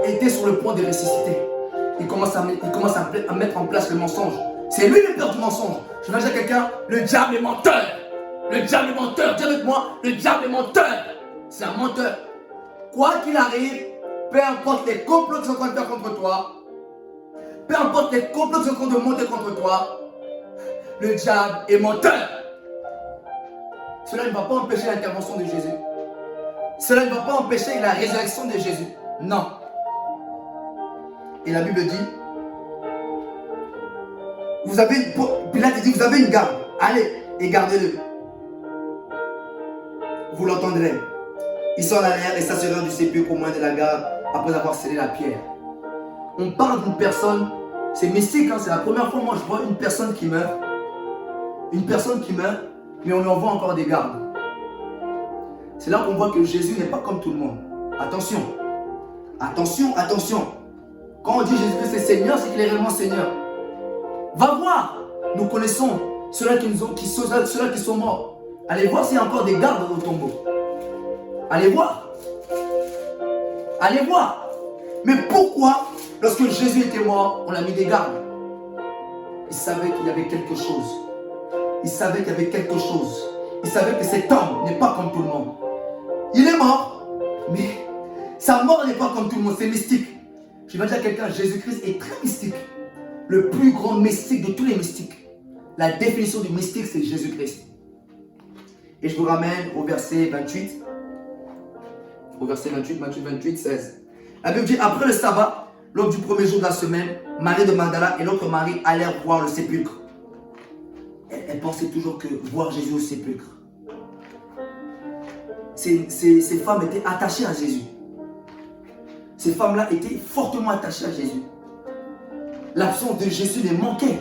était sur le point de ressusciter. Il commence à mettre en place le mensonge. C'est lui le père du mensonge. Je vais dire à quelqu'un, le diable est menteur. Le diable est menteur. Dis avec moi, le diable est menteur. C'est un menteur. Quoi qu'il arrive, peu importe les complots qui sont en train de faire contre toi, peu importe les complots qui sont en train de monter contre toi, le diable est menteur. Cela ne va pas empêcher l'intervention de Jésus. Cela ne va pas empêcher la résurrection de Jésus. Non. Et la Bible dit, Pilate dit, vous avez une garde. Allez et gardez-le. Vous l'entendrez. Ils s'en allèrent et s'assurèrent du sépulcre au moins de la garde après avoir scellé la pierre. On parle d'une personne, c'est mystique, hein, c'est la première fois moi je vois une personne qui meurt. Une personne qui meurt, mais on lui envoie encore des gardes. C'est là qu'on voit que Jésus n'est pas comme tout le monde. Attention, attention, attention. Quand on dit Jésus-Christ est Seigneur, c'est qu'il est réellement Seigneur. Va voir, nous connaissons ceux-là qui sont morts. Allez voir s'il y a encore des gardes au tombeau. Allez voir. Allez voir. Mais pourquoi, lorsque Jésus était mort, on a mis des gardes? Il savait qu'il y avait quelque chose. Il savait qu'il y avait quelque chose. Il savait que cet homme n'est pas comme tout le monde. Il est mort, mais sa mort n'est pas comme tout le monde. C'est mystique. Je vais dire à quelqu'un, Jésus-Christ est très mystique. Le plus grand mystique de tous les mystiques. La définition du mystique, c'est Jésus-Christ. Et je vous ramène au verset 28. Au verset 28, 16. La Bible dit, après le sabbat, l'aube du premier jour de la semaine, Marie de Magdala et l'autre Marie allèrent voir le sépulcre. Elle pensait toujours que voir Jésus au sépulcre. Ces femmes étaient attachées à Jésus. Ces femmes-là étaient fortement attachées à Jésus. L'absence de Jésus les manquait.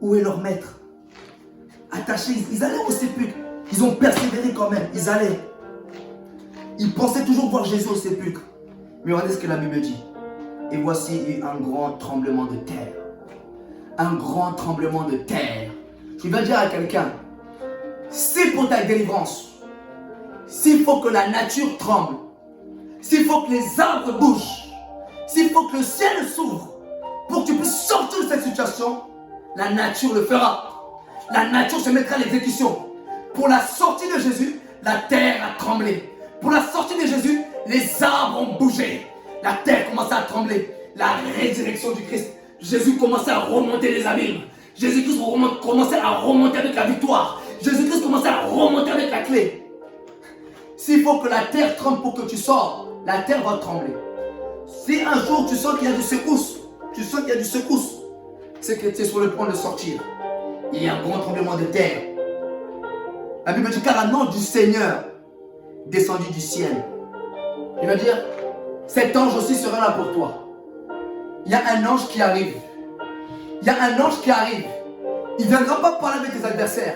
Où est leur maître? Attachés, ils allaient au sépulcre. Ils ont persévéré quand même, ils allaient. Ils pensaient toujours voir Jésus au sépulcre. Mais regardez ce que la Bible dit. Et voici un grand tremblement de terre. Un grand tremblement de terre. Je vais dire à quelqu'un, c'est pour ta délivrance. S'il faut que la nature tremble, s'il faut que les arbres bougent, s'il faut que le ciel s'ouvre pour que tu puisses sortir de cette situation, la nature le fera. La nature se mettra à l'exécution. Pour la sortie de Jésus, la terre a tremblé. Pour la sortie de Jésus, les arbres ont bougé. La terre commence à trembler. La résurrection du Christ. Jésus commençait à remonter les abîmes. Jésus-Christ commençait à remonter avec la victoire. Jésus-Christ commençait à remonter avec la clé. S'il faut que la terre tremble pour que tu sors, la terre va trembler. Si un jour tu sens qu'il y a du secousse, c'est que tu es sur le point de sortir. Il y a un grand tremblement de terre. La Bible dit car un ange du Seigneur descendu du ciel. Il va dire, cet ange aussi sera là pour toi. Il y a un ange qui arrive. Il y a un ange qui arrive. Il ne viendra pas parler avec tes adversaires.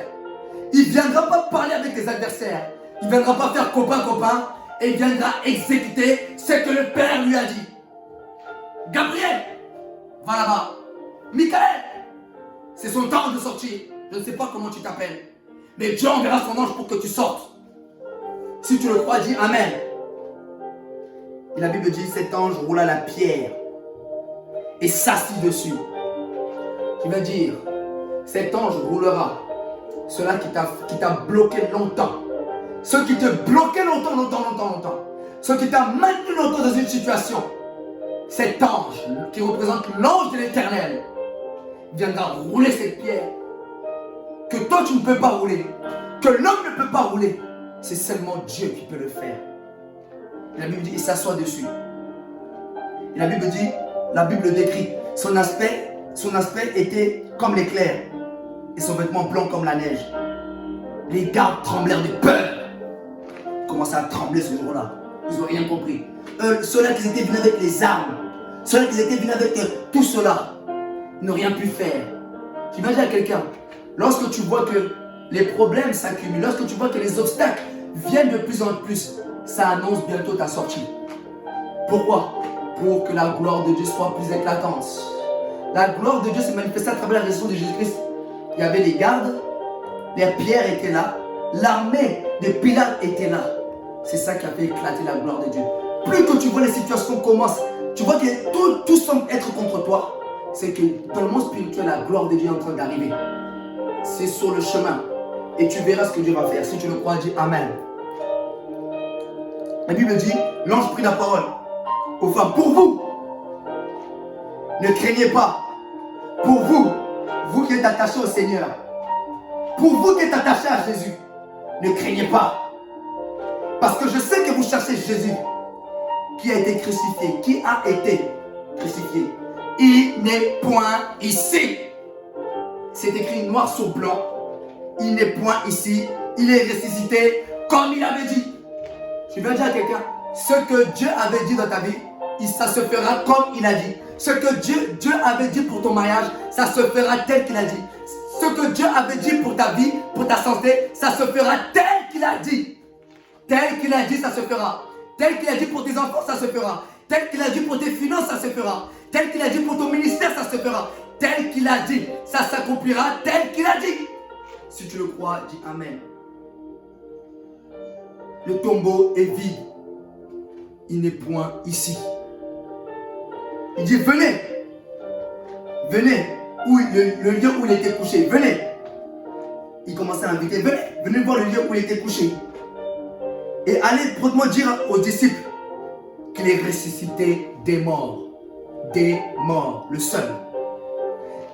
Il ne viendra pas parler avec tes adversaires. Il ne viendra pas faire copain et il viendra exécuter ce que le Père lui a dit. Gabriel, va là-bas. Michael, c'est son temps de sortir. Je ne sais pas comment tu t'appelles. Mais Dieu enverra son ange pour que tu sortes. Si tu le crois, dis Amen. Et la Bible dit, cet ange roula la pierre et s'assit dessus. Tu vas dire, cet ange roulera cela qui t'a bloqué longtemps. Ce qui te bloquait longtemps. Ce qui t'a maintenu longtemps dans une situation. Cet ange qui représente l'ange de l'Éternel viendra rouler cette pierre que toi tu ne peux pas rouler, que l'homme ne peut pas rouler. C'est seulement Dieu qui peut le faire. Et la Bible dit, il s'assoit dessus. Et la Bible décrit, son aspect était comme l'éclair et son vêtement blanc comme la neige. Les gardes tremblèrent de peur. Ils commençaient à trembler ce jour-là. Ils n'ont rien compris. Ceux-là qui étaient venus avec les armes, ceux-là qui étaient venus avec tout cela, ils n'ont rien pu faire. J'imagine à quelqu'un, lorsque tu vois que les problèmes s'accumulent, lorsque tu vois que les obstacles viennent de plus en plus, ça annonce bientôt ta sortie. Pourquoi? Pour que la gloire de Dieu soit plus éclatante. La gloire de Dieu s'est manifestée à travers la résurrection de Jésus-Christ. Il y avait les gardes, les pierres étaient là, l'armée de Pilate était là. C'est ça qui a fait éclater la gloire de Dieu. Plus que tu vois les situations commencent, tu vois que tout semble être contre toi, c'est que dans le monde spirituel, la gloire de Dieu est en train d'arriver. C'est sur le chemin. Et tu verras ce que Dieu va faire. Si tu le crois, dis Amen. La Bible dit, l'ange prit la parole aux femmes. Pour vous, ne craignez pas. Pour vous, vous qui êtes attachés au Seigneur, pour vous qui êtes attachés à Jésus, ne craignez pas. Parce que je sais que vous cherchez Jésus qui a été crucifié. Qui a été crucifié. Il n'est point ici. C'est écrit noir sur blanc. Il n'est point ici. Il est ressuscité comme il avait dit. Je vais dire à quelqu'un, ce que Dieu avait dit dans ta vie, ça se fera comme il a dit. Ce que Dieu avait dit pour ton mariage, ça se fera tel qu'il a dit. Ce que Dieu avait dit pour ta vie, pour ta santé, ça se fera tel qu'il a dit. Tel qu'il a dit, ça se fera. Tel qu'il a dit pour tes enfants, ça se fera. Tel qu'il a dit pour tes finances, ça se fera. Tel qu'il a dit pour ton ministère, ça se fera. Tel qu'il a dit, ça s'accomplira tel qu'il a dit. Si tu le crois, dis Amen. Le tombeau est vide. Il n'est point ici. Il dit, venez. Venez. Le lieu où il était couché. Venez. Il commençait à inviter. Venez voir le lieu où il était couché. Et allez promptement dire aux disciples qu'il est ressuscité des morts. Des morts. Le seul.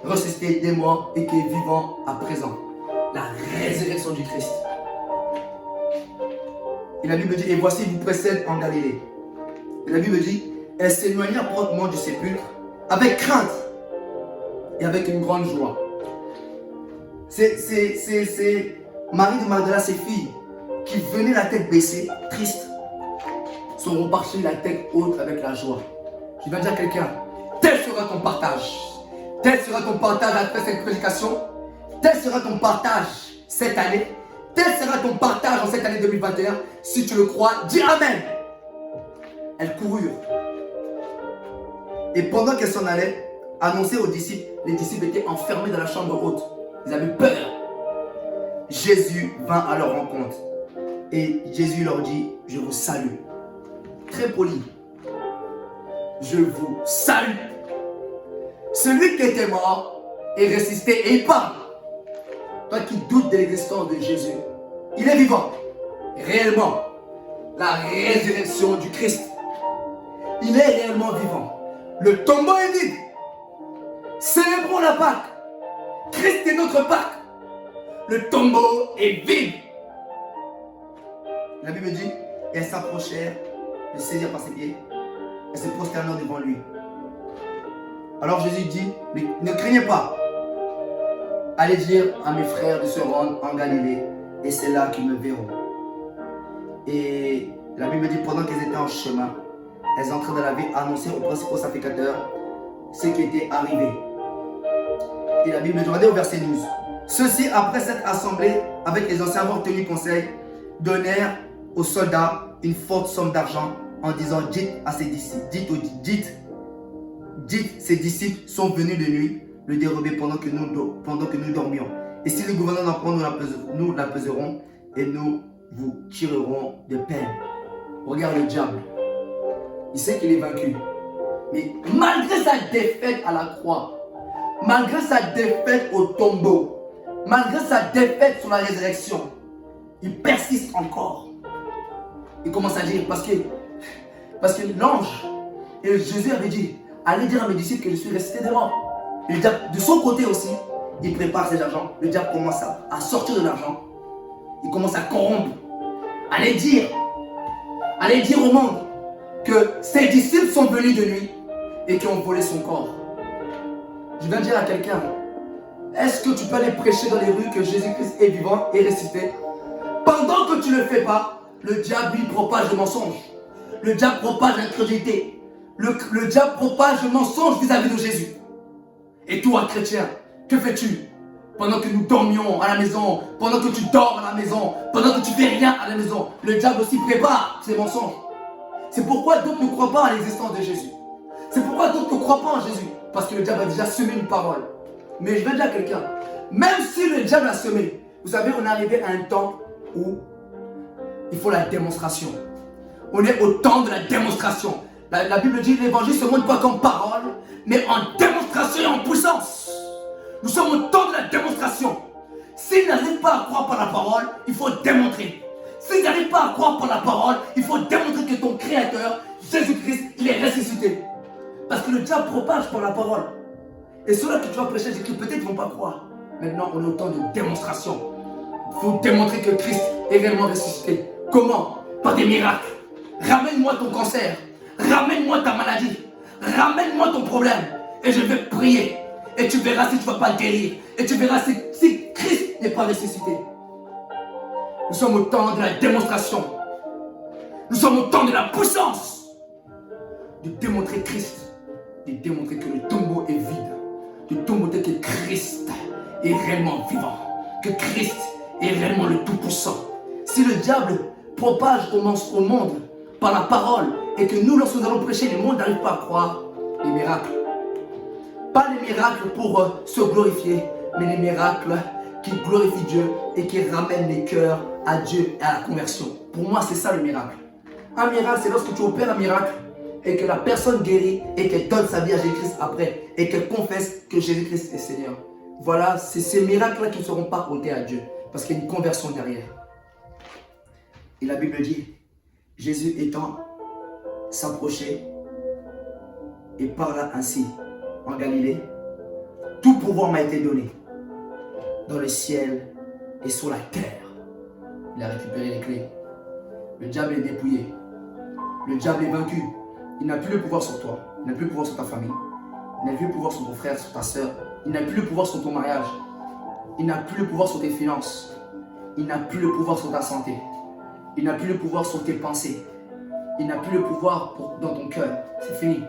Ressuscité des morts et qui est vivant à présent. La résurrection du Christ. Et la Bible dit, et voici, il vous précède en Galilée. Et la Bible dit, elle s'éloigna promptement du sépulcre avec crainte et avec une grande joie. C'est Marie de Magdala, ses filles, qui venaient la tête baissée, tristes, sont reparties la tête haute avec la joie. Je vais dire à quelqu'un, tel sera ton partage. Tel sera ton partage après cette prédication. Tel sera ton partage cette année. Tel sera ton partage en cette année 2021. Si tu le crois, dis Amen. Elles coururent. Et pendant qu'elles s'en allaient, annoncer aux disciples, les disciples étaient enfermés dans la chambre haute. Ils avaient peur. Jésus vint à leur rencontre. Et Jésus leur dit, je vous salue. Très poli. Je vous salue. Celui qui était mort est ressuscité et il parle. Toi qui doutes de l'existence de Jésus, il est vivant. Réellement, la résurrection du Christ. Il est réellement vivant. Le tombeau est vide. Célébrons la Pâque. Christ est notre Pâque. Le tombeau est vide. La Bible dit, et elles s'approchèrent de saisir par ses pieds. Elles se prosternèrent devant lui. Alors Jésus dit, mais ne craignez pas. Allez dire à mes frères de se rendre en Galilée, et c'est là qu'ils me verront. Et la Bible dit, pendant qu'elles étaient en chemin, elles entraient dans la ville annoncer aux principaux sacrificateurs ce qui était arrivé. Et la Bible dit, regardez au verset 12. Ceux-ci, après s'être assemblés avec les anciens avoir tenu conseil, donnèrent aux soldats une forte somme d'argent en disant, dites à ses disciples, dites, ces disciples sont venus de nuit le dérober pendant que nous dormions. Et si le gouverneur d'en prend, nous la peserons et nous vous tirerons de peine. Regarde le diable. Il sait qu'il est vaincu. Mais malgré sa défaite à la croix, malgré sa défaite au tombeau, malgré sa défaite sur la résurrection, il persiste encore. Il commence à dire, parce que l'ange et Jésus avait dit, allez dire à mes disciples que je suis ressuscité des morts. Et le diable, de son côté aussi, il prépare ses argents. Le diable commence à sortir de l'argent. Il commence à corrompre. Allez dire au monde que ses disciples sont venus de nuit et qui ont volé son corps. Je viens de dire à quelqu'un, est-ce que tu peux aller prêcher dans les rues que Jésus-Christ est vivant et ressuscité? Pendant que tu ne le fais pas, le diable lui propage le mensonge. Le diable propage l'incrédulité. Le diable propage le mensonge vis-à-vis de Jésus. Et toi, chrétien, que fais-tu? Pendant que nous dormions à la maison, pendant que tu dors à la maison, pendant que tu fais rien à la maison, le diable aussi prépare ses mensonges. C'est pourquoi d'autres ne croient pas à l'existence de Jésus. C'est pourquoi d'autres ne croient pas en Jésus. Parce que le diable a déjà semé une parole. Mais je vais dire à quelqu'un, même si le diable a semé, vous savez, on est arrivé à un temps où il faut la démonstration. On est au temps de la démonstration. La Bible dit, l'évangile se montre pas comme parole, mais en démonstration et en puissance. Nous sommes au temps de la démonstration. S'ils n'arrivent pas à croire par la parole, il faut démontrer. S'ils n'arrivent pas à croire par la parole, il faut démontrer que ton Créateur, Jésus-Christ, il est ressuscité. Parce que le diable propage par la parole. Et ceux-là que tu vas prêcher, Jésus-Christ, peut-être ils ne vont pas croire. Maintenant, on est au temps de démonstration. Il faut démontrer que Christ est réellement ressuscité. Comment? Par des miracles. Ramène-moi ton cancer. Ramène-moi ta maladie. Ramène-moi ton problème. Et je vais prier. Et tu verras si tu ne vas pas guérir. Et tu verras si Christ n'est pas ressuscité. Nous sommes au temps de la démonstration. Nous sommes au temps de la puissance. De démontrer Christ. De démontrer que le tombeau est vide. De démontrer que Christ est réellement vivant. Que Christ est réellement le Tout-Puissant. Si le diable propage au monde par la parole et que nous, lorsque nous allons prêcher, le monde n'arrive pas à croire les miracles. Pas les miracles pour se glorifier, mais les miracles qui glorifient Dieu et qui ramènent les cœurs à Dieu et à la conversion. Pour moi, c'est ça le miracle. Un miracle, c'est lorsque tu opères un miracle et que la personne guérit et qu'elle donne sa vie à Jésus-Christ après et qu'elle confesse que Jésus-Christ est Seigneur. Voilà, c'est ces miracles-là qui ne seront pas comptés à Dieu parce qu'il y a une conversion derrière. Et la Bible dit, Jésus étant s'approcher et parla ainsi en Galilée, tout pouvoir m'a été donné dans le ciel et sur la terre. Il a récupéré les clés. Le diable est dépouillé. Le diable est vaincu. Il n'a plus le pouvoir sur toi. Il n'a plus le pouvoir sur ta famille. Il n'a plus le pouvoir sur ton frère, sur ta soeur. Il n'a plus le pouvoir sur ton mariage. Il n'a plus le pouvoir sur tes finances. Il n'a plus le pouvoir sur ta santé. Il n'a plus le pouvoir sur tes pensées. Il n'a plus le pouvoir dans ton cœur. C'est fini.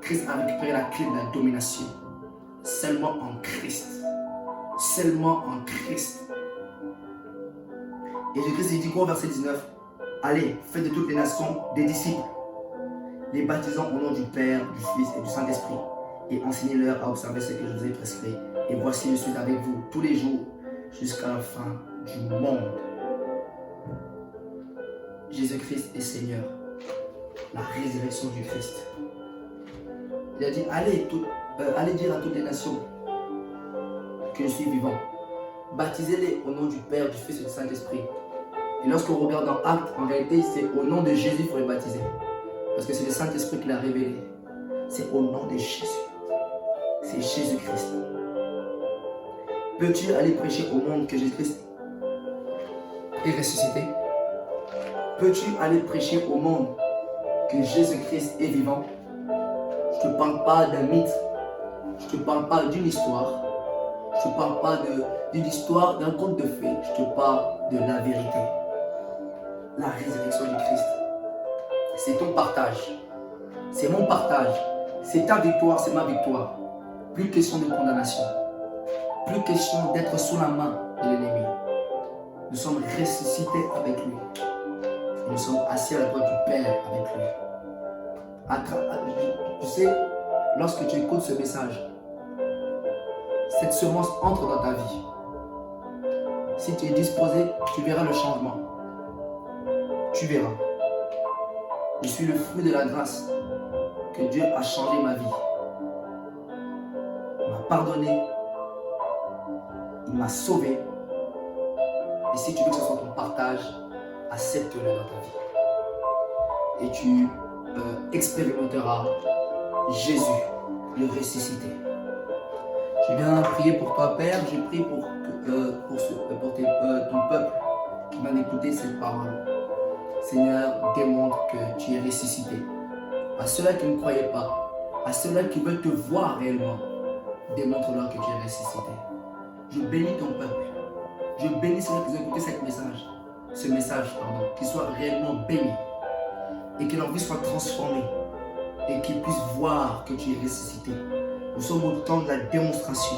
Christ a récupéré la clé de la domination. Seulement en Christ. Seulement en Christ. Et Jésus dit quoi au verset 19? Allez, faites de toutes les nations des disciples, les baptisant au nom du Père, du Fils et du Saint-Esprit, et enseignez-leur à observer ce que je vous ai prescrit. Et voici, je suis avec vous tous les jours jusqu'à la fin du monde. Jésus-Christ est Seigneur. La résurrection du Christ. Il a dit, allez dire à toutes les nations que je suis vivant. Baptisez-les au nom du Père, du Fils et du Saint-Esprit. Et lorsqu'on regarde dans Actes, en réalité, c'est au nom de Jésus qu'il faut les baptiser. Parce que c'est le Saint-Esprit qui l'a révélé. C'est au nom de Jésus. C'est Jésus-Christ. Peux-tu aller prêcher au monde que Jésus-Christ est ressuscité? Peux-tu aller prêcher au monde que Jésus-Christ est vivant? Je ne te parle pas d'un mythe. Je ne te parle pas d'une histoire. Je ne te parle pas d'une histoire, d'un conte de fées. Je te parle de la vérité. La résurrection du Christ. C'est ton partage. C'est mon partage. C'est ta victoire, c'est ma victoire. Plus question de condamnation. Plus question d'être sous la main de l'ennemi. Nous sommes ressuscités avec lui. Et nous sommes assis à la droite du Père avec lui. Tu sais, lorsque tu écoutes ce message, cette semence entre dans ta vie. Si tu es disposé, tu verras le changement. Tu verras. Je suis le fruit de la grâce que Dieu a changé ma vie. Il m'a pardonné. Il m'a sauvé. Et si tu veux que ce soit ton partage, accepte-le dans ta vie. Et tu expérimenteras Jésus, le ressuscité. Je viens prier pour toi, Père. Je prie pour ton peuple qui va écouter ces paroles. Seigneur, démontre que tu es ressuscité. À ceux-là qui ne croyaient pas, à ceux-là qui veulent te voir réellement, démontre-leur que tu es ressuscité. Je bénis ton peuple. Je bénis ceux qui ont écouté ce message, qu'ils soient réellement bénis et que leur vie soit transformée et qu'ils puissent voir que tu es ressuscité. Nous sommes au temps de la démonstration.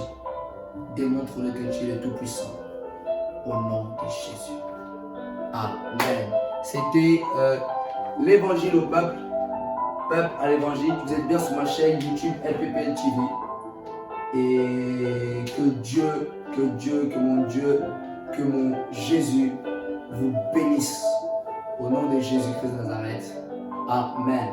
Démontre-le que tu es le Tout-Puissant. Au nom de Jésus. Amen. C'était l'évangile au peuple. Peuple à l'évangile. Vous êtes bien sur ma chaîne YouTube LPPL TV. Et que mon Jésus vous bénisse. Au nom de Jésus-Christ de Nazareth. Amen.